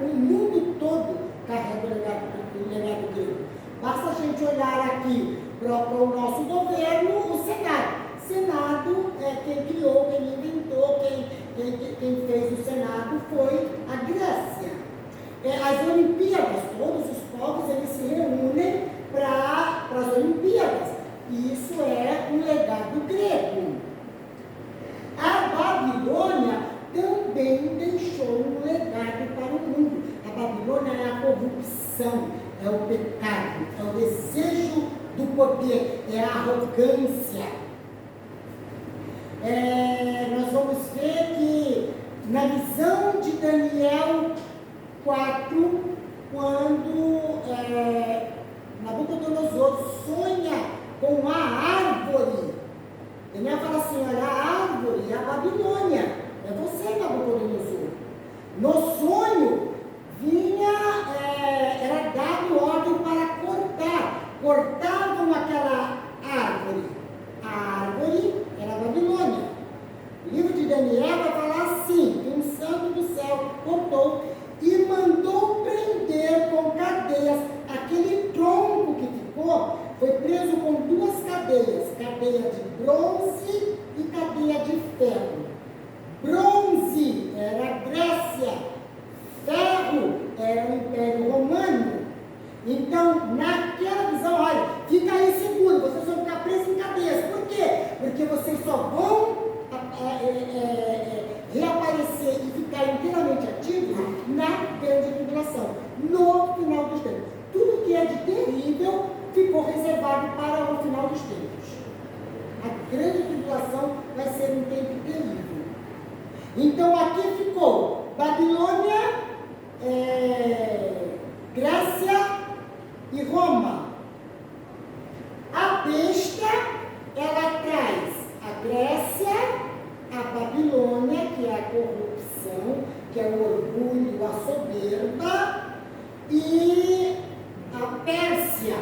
O mundo todo carrega o legado grego. Basta a gente olhar aqui para o nosso governo, o Senado. Senado é quem criou, quem inventou, quem fez o Senado foi a Grécia. As Olimpíadas, todos os povos eles se reúnem para as Olimpíadas. Isso é um legado grego. A Babilônia também deixou um legado para o mundo. A Babilônia é a corrupção, é o pecado, é o desejo do poder, é a arrogância. Nós vamos ver que na visão de Daniel 4, quando Nabucodonosor sonha com a árvore, Daniel fala assim: olha, a árvore é a Babilônia, é você, Nabucodonosor. No sonho era dado ordem para cortavam aquela árvore. A árvore era a Babilônia. O livro de Daniel vai falar assim: que um santo do céu cortou e mandou prender com cadeias. Aquele tronco que ficou foi preso com 2 cadeias, cadeia de bronze e cadeia de ferro. Bronze era a Grécia, ferro era o Império Romano. Então, naquela visão, olha, fica aí seguro, vocês vão ficar presos em cadeias. Por quê? Porque vocês só vão reaparecer e ficar inteiramente ativos na grande tribulação, no final dos tempos. Tudo que é de terrível ficou reservado para o final dos tempos. A grande tribulação vai ser um tempo terrível. Então aqui ficou Babilônia, Grécia e Roma. A besta, ela traz a Grécia, a Babilônia, que é a corrupção, que é o orgulho, a soberba, e a Pérsia.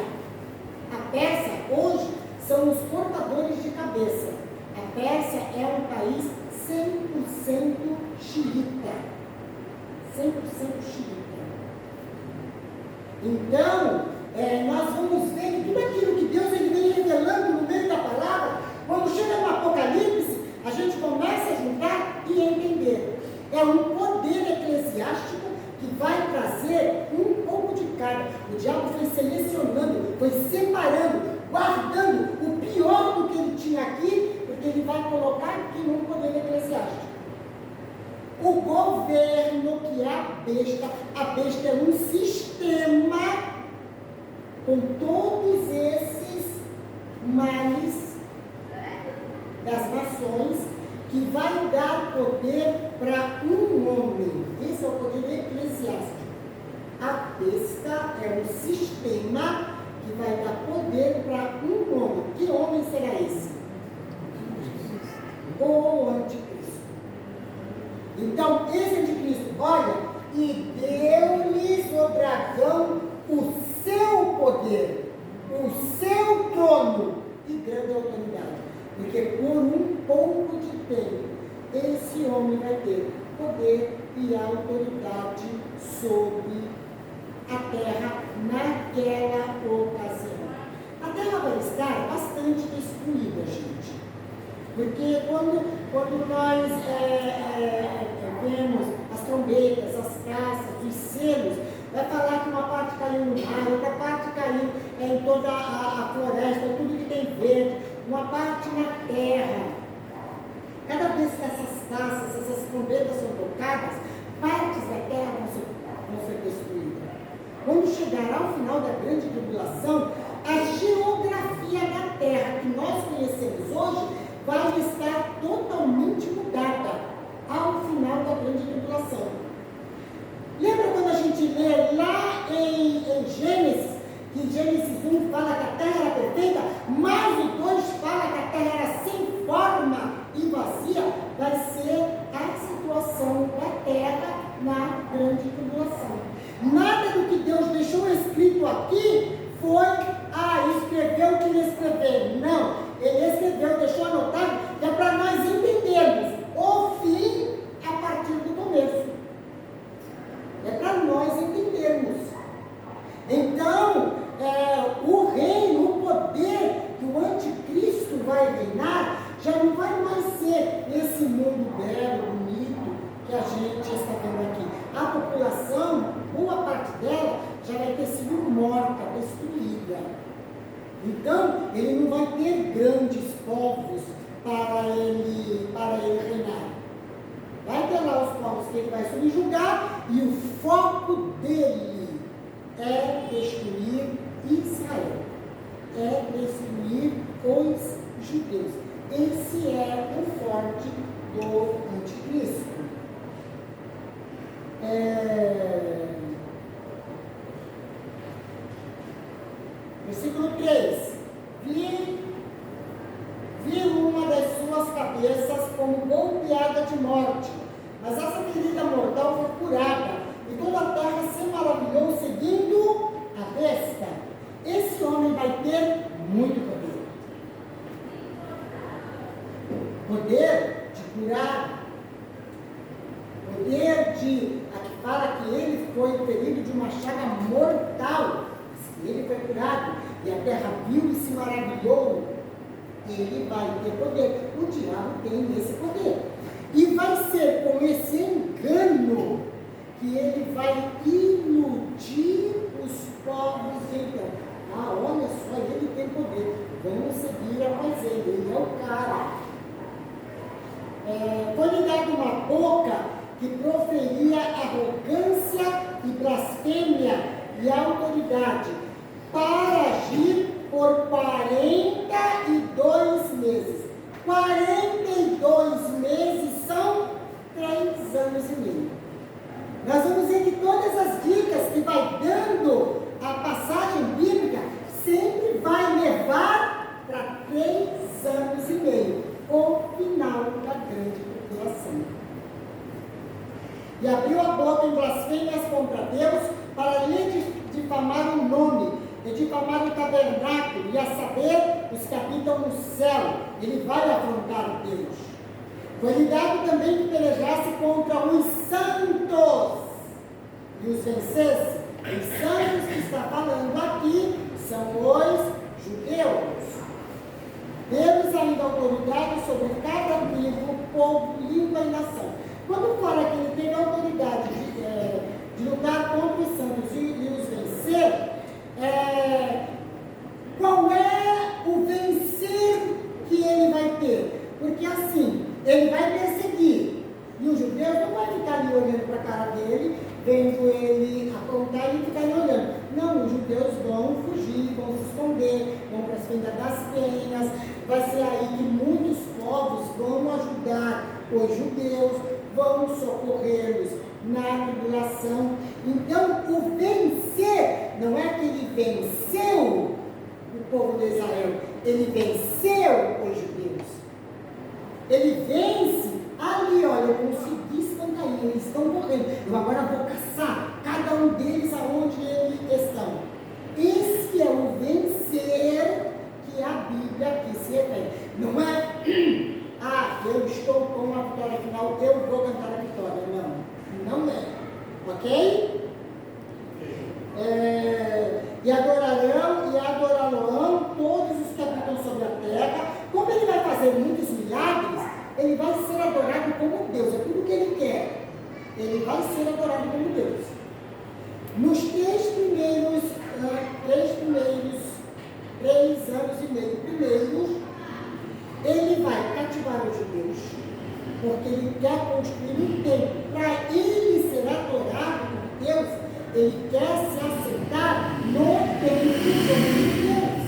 A Pérsia, hoje, são os portadores de cabeça. A Pérsia é um país 100% xiita. 100% xiita. Então, nós vamos ver que tudo aquilo que Deus ele vem revelando no meio da palavra, quando chega no Apocalipse, a gente começa a juntar e entender. É um poder eclesiástico que vai trazer um pouco de cada. O diabo foi selecionando, foi separando, guardando o pior do que ele tinha aqui, porque ele vai colocar aqui num poder eclesiástico. O governo, que é a besta é um sistema com todos esses males das nações, que vai dar poder para um homem. Esse é o poder eclesiástico. A besta é um sistema que vai dar poder para um homem. Que homem será esse? O anticristo. Então, esse anticristo, olha, e deu-lhes o dragão o seu poder, o seu trono e grande autoridade. Porque por um pouco de tempo, esse homem vai ter poder e autoridade sobre a terra naquela ocasião. A terra vai estar bastante destruída, gente. Porque quando nós vemos as trombetas, as taças, os selos, vai falar que uma parte caiu no mar, outra parte caiu em toda a floresta, tudo que tem verde, uma parte na terra. Cada vez que essas taças, essas trombetas são tocadas, partes da terra vão ser destruídas. Quando chegar ao final da grande tribulação, a geografia da terra que nós conhecemos hoje vai estar totalmente mudada ao final da grande tribulação. Lembra quando a gente lê lá em Gênesis, que Gênesis 1 fala que a terra era perfeita, mas o 2 fala que a terra era sem forma e vazia? Vai ser a situação da terra na grande tribulação. Nada do que Deus deixou escrito aqui foi, escreveu o que ele escreveu. Não, ele escreveu, deixou anotado, que é para nós entendermos o fim a partir do começo. É para nós entendermos. Então, o reino, o poder que o anticristo vai reinar, já não vai mais ser esse mundo belo, bonito, que a gente está vendo aqui. A população, boa parte dela, já vai ter sido morta, destruída. Então, ele não vai ter grandes povos para ele reinar. Vai ter lá os povos que ele vai subjugar, e o foco dele Israel, é destruir os judeus. Esse é o forte do anticristo. Versículo 3. Vi uma das suas cabeças como golpeada de morte, mas essa ferida mortal foi curada, e toda a terra se maravilhou seguindo a besta. Esse homem vai ter muito poder. Poder de curar. Poder de... Aqui fala que ele foi ferido de uma chaga mortal. Ele foi curado e a terra viu e se maravilhou. Ele vai ter poder. O diabo tem esse poder. E vai ser com esse engano que ele vai iludir os povos. Então, olha só, ele tem poder. Vamos seguir após ele é o cara. Foi-lhe dado uma boca que proferia arrogância e blasfêmia e autoridade, para agir por 42 meses. 42 meses são 3 anos e meio. Nós vamos ver que todas as dicas que vai dando a passagem bíblica sempre vai levar para 3 anos e meio, o final da grande tribulação. E abriu a boca em blasfêmias contra Deus para lhe difamar o nome, e difamar o tabernáculo, e a saber, os que habitam no céu. Ele vai afrontar Deus. Foi-lhe dado também que pelejasse contra os santos e os vencesse. Os santos que está falando aqui são os judeus. Deu-lhes ainda autoridade sobre cada tribo, povo, língua e nação. Quando fala que ele teve autoridade de lutar contra os santos e os vencer, qual é o vencer que ele vai ter? Porque assim, ele vai perseguir, e os judeus não vão ficar ali olhando para a cara dele, vendo ele apontar e ficar ali olhando. Não, os judeus vão fugir, vão se esconder, vão para as fendas das penhas. Vai ser aí que muitos povos vão ajudar os judeus, vão socorrê-los na tribulação. Então, o vencer não é que ele venceu o povo de Israel, ele venceu os judeus. Ele vence ali, olha, eu consegui espantar eles, estão correndo. Eu agora vou caçar cada um deles aonde eles estão. Esse é o vencer que a Bíblia aqui se refere. Não é, eu estou com a vitória final, eu vou cantar a vitória. Não é. Ok? E adorarão todos os que habitam sobre a terra. Como ele vai fazer muitos milagres, ele vai ser adorado como Deus. É tudo que ele quer. Ele vai ser adorado como Deus. Nos 3 primeiros 3 anos e meio primeiros, ele vai cativar os judeus, porque ele quer construir um templo. Para ele ser adorado por Deus, ele quer se assentar no templo de Deus.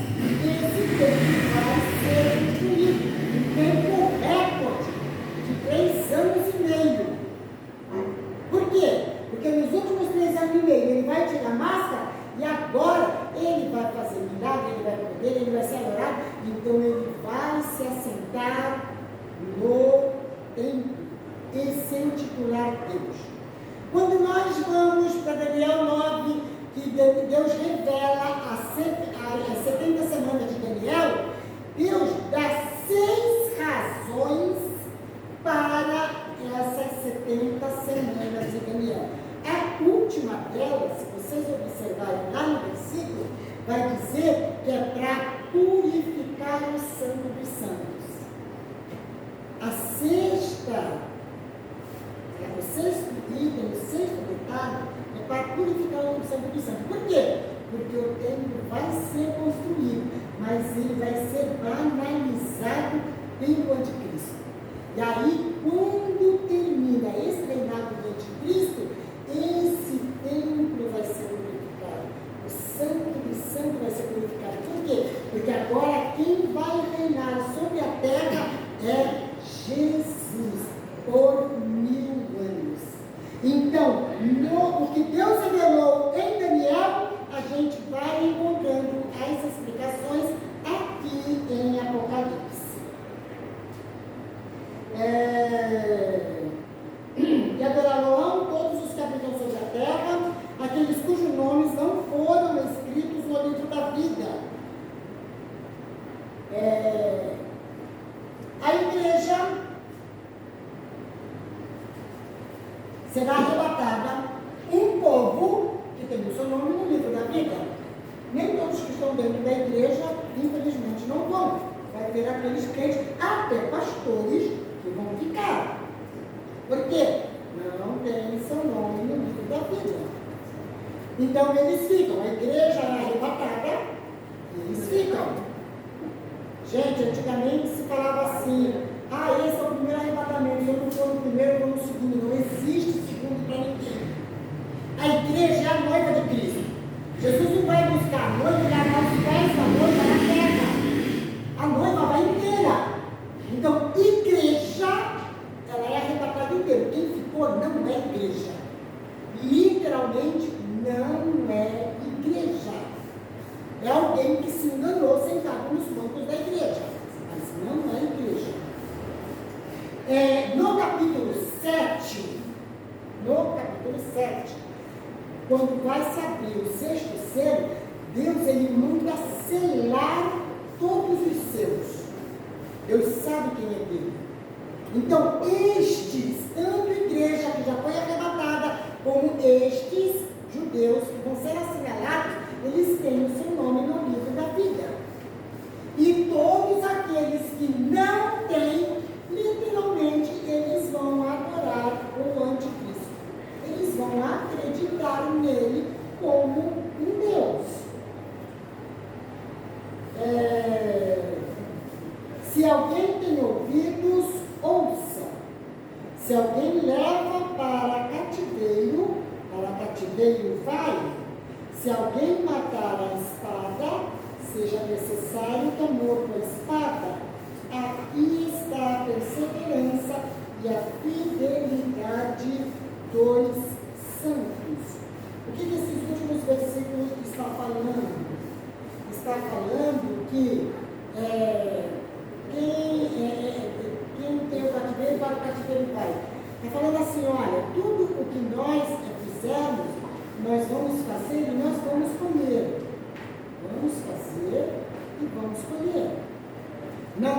Esse templo vai ser construído, um templo recorde de 3 anos e meio. Por quê? Porque nos últimos 3 anos e meio ele vai tirar a máscara e agora ele vai fazer milagre, ele vai poder, ele vai ser adorado. Então ele vai se assentar no templo e se intitular Deus. Quando nós vamos para Daniel 9, que Deus revela as 70 semanas de Daniel, Deus dá 6 razões para essas 70 semanas de Daniel. A última delas, se vocês observarem lá no versículo, vai dizer que é para purificar o santo dos santos. O sexto item, o sexto detalhe, é para purificar o santo dos santos. Por quê? Porque o templo vai ser construído, mas ele vai ser banalizado pelo anticristo. E aí, quando termina esse reinado do anticristo, esse templo vai ser purificado. O santo dos santos vai Porque agora quem vai reinar sobre a terra é Jesus por 1000 anos. Então, o que Deus revelou em Daniel, a gente vai encontrando as explicações aqui em Apocalipse. E adorarão todos os que habitam sobre a terra, aqueles cujos nomes não foram escritos no livro da vida. A igreja será arrebatada, um povo que tem o seu nome no livro da vida. Nem todos que estão dentro da igreja, infelizmente, não vão. Vai ter aqueles crentes, até pastores, que vão ficar. Por quê? Não tem seu nome no livro da vida. Então eles ficam, a igreja é arrebatada, e eles ficam. Gente, antigamente se falava assim, esse é o primeiro arrebatamento, eu não estou no primeiro, eu vou no segundo. Não existe segundo para ninguém. A igreja é a noiva de Cristo. Jesus não vai buscar a noiva e lavar os pés da noiva na terra. A noiva vai inteira. Então, igreja, ela é arrebatada inteira. Quem ficou não é igreja. Literalmente, não é igreja. É alguém que se enganou sentado nos bancos da igreja. Mas não é igreja. No capítulo 7, quando vai se abrir o 6º selo, Deus ele manda selar todos os seus. Deus sabe quem é dele. Então, estes, tanto a igreja que já foi arrebatada, como estes judeus que vão ser assinalados, eles têm o seu nome no livro da vida. E todos aqueles que não têm, literalmente, eles vão adorar o anticristo. Eles vão acreditar nele como um Deus. Se alguém tem ouvidos, ouça. Se alguém leva para cativeiro vai. Se alguém matar a espada, seja necessário que morra a espada. Aqui está a perseverança e a fidelidade dos santos. O que esses últimos versículos estão falando? Está falando que quem tem o cativeiro para o cativeiro vai. Está falando assim, olha, tudo o que nós fizermos, nós vamos fazer e nós vamos colher. Vamos fazer e vamos colher. Não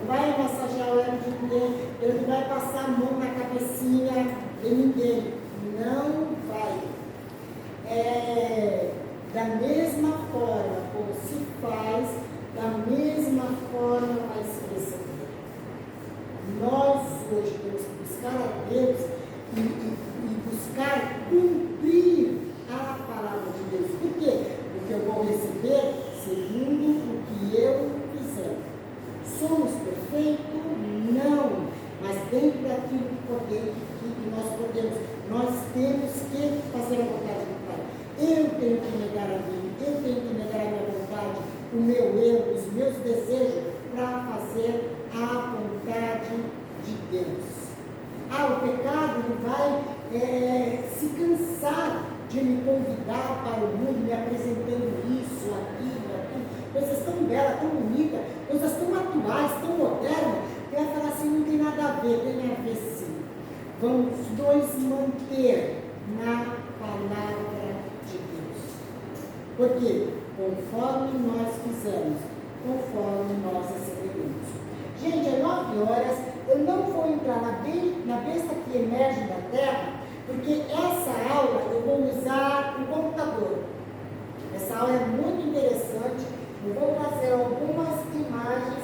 vai massagear o ego de ninguém, ele não vai passar a mão na cabecinha de ninguém. Não vai. Da mesma forma como se faz, da mesma forma vai se receber. Nós hoje temos que buscar a Deus e buscar cumprir a palavra de Deus. Por quê? Porque eu vou receber segundo o que eu fizer. Somos perfeitos? Não. Mas dentro daquilo que nós podemos, nós temos que fazer a vontade do Pai. Eu tenho que negar a mim, eu tenho que negar a minha vontade, o meu eu, os meus desejos, para fazer a vontade de Deus. O pecado ele vai se cansar de me convidar para o mundo, me apresentando isso, aquilo, coisas tão belas, tão bonitas, coisas tão atuais, tão modernas, que vai falar assim, não tem nada a ver, tem a ver sim. Vamos nos manter na palavra de Deus. Porque conforme nós fizermos, conforme nós receberemos. Gente, é 9 horas, eu não vou entrar na besta que emerge da terra, porque essa aula eu vou usar o computador. Essa aula é muito interessante, eu vou trazer algumas imagens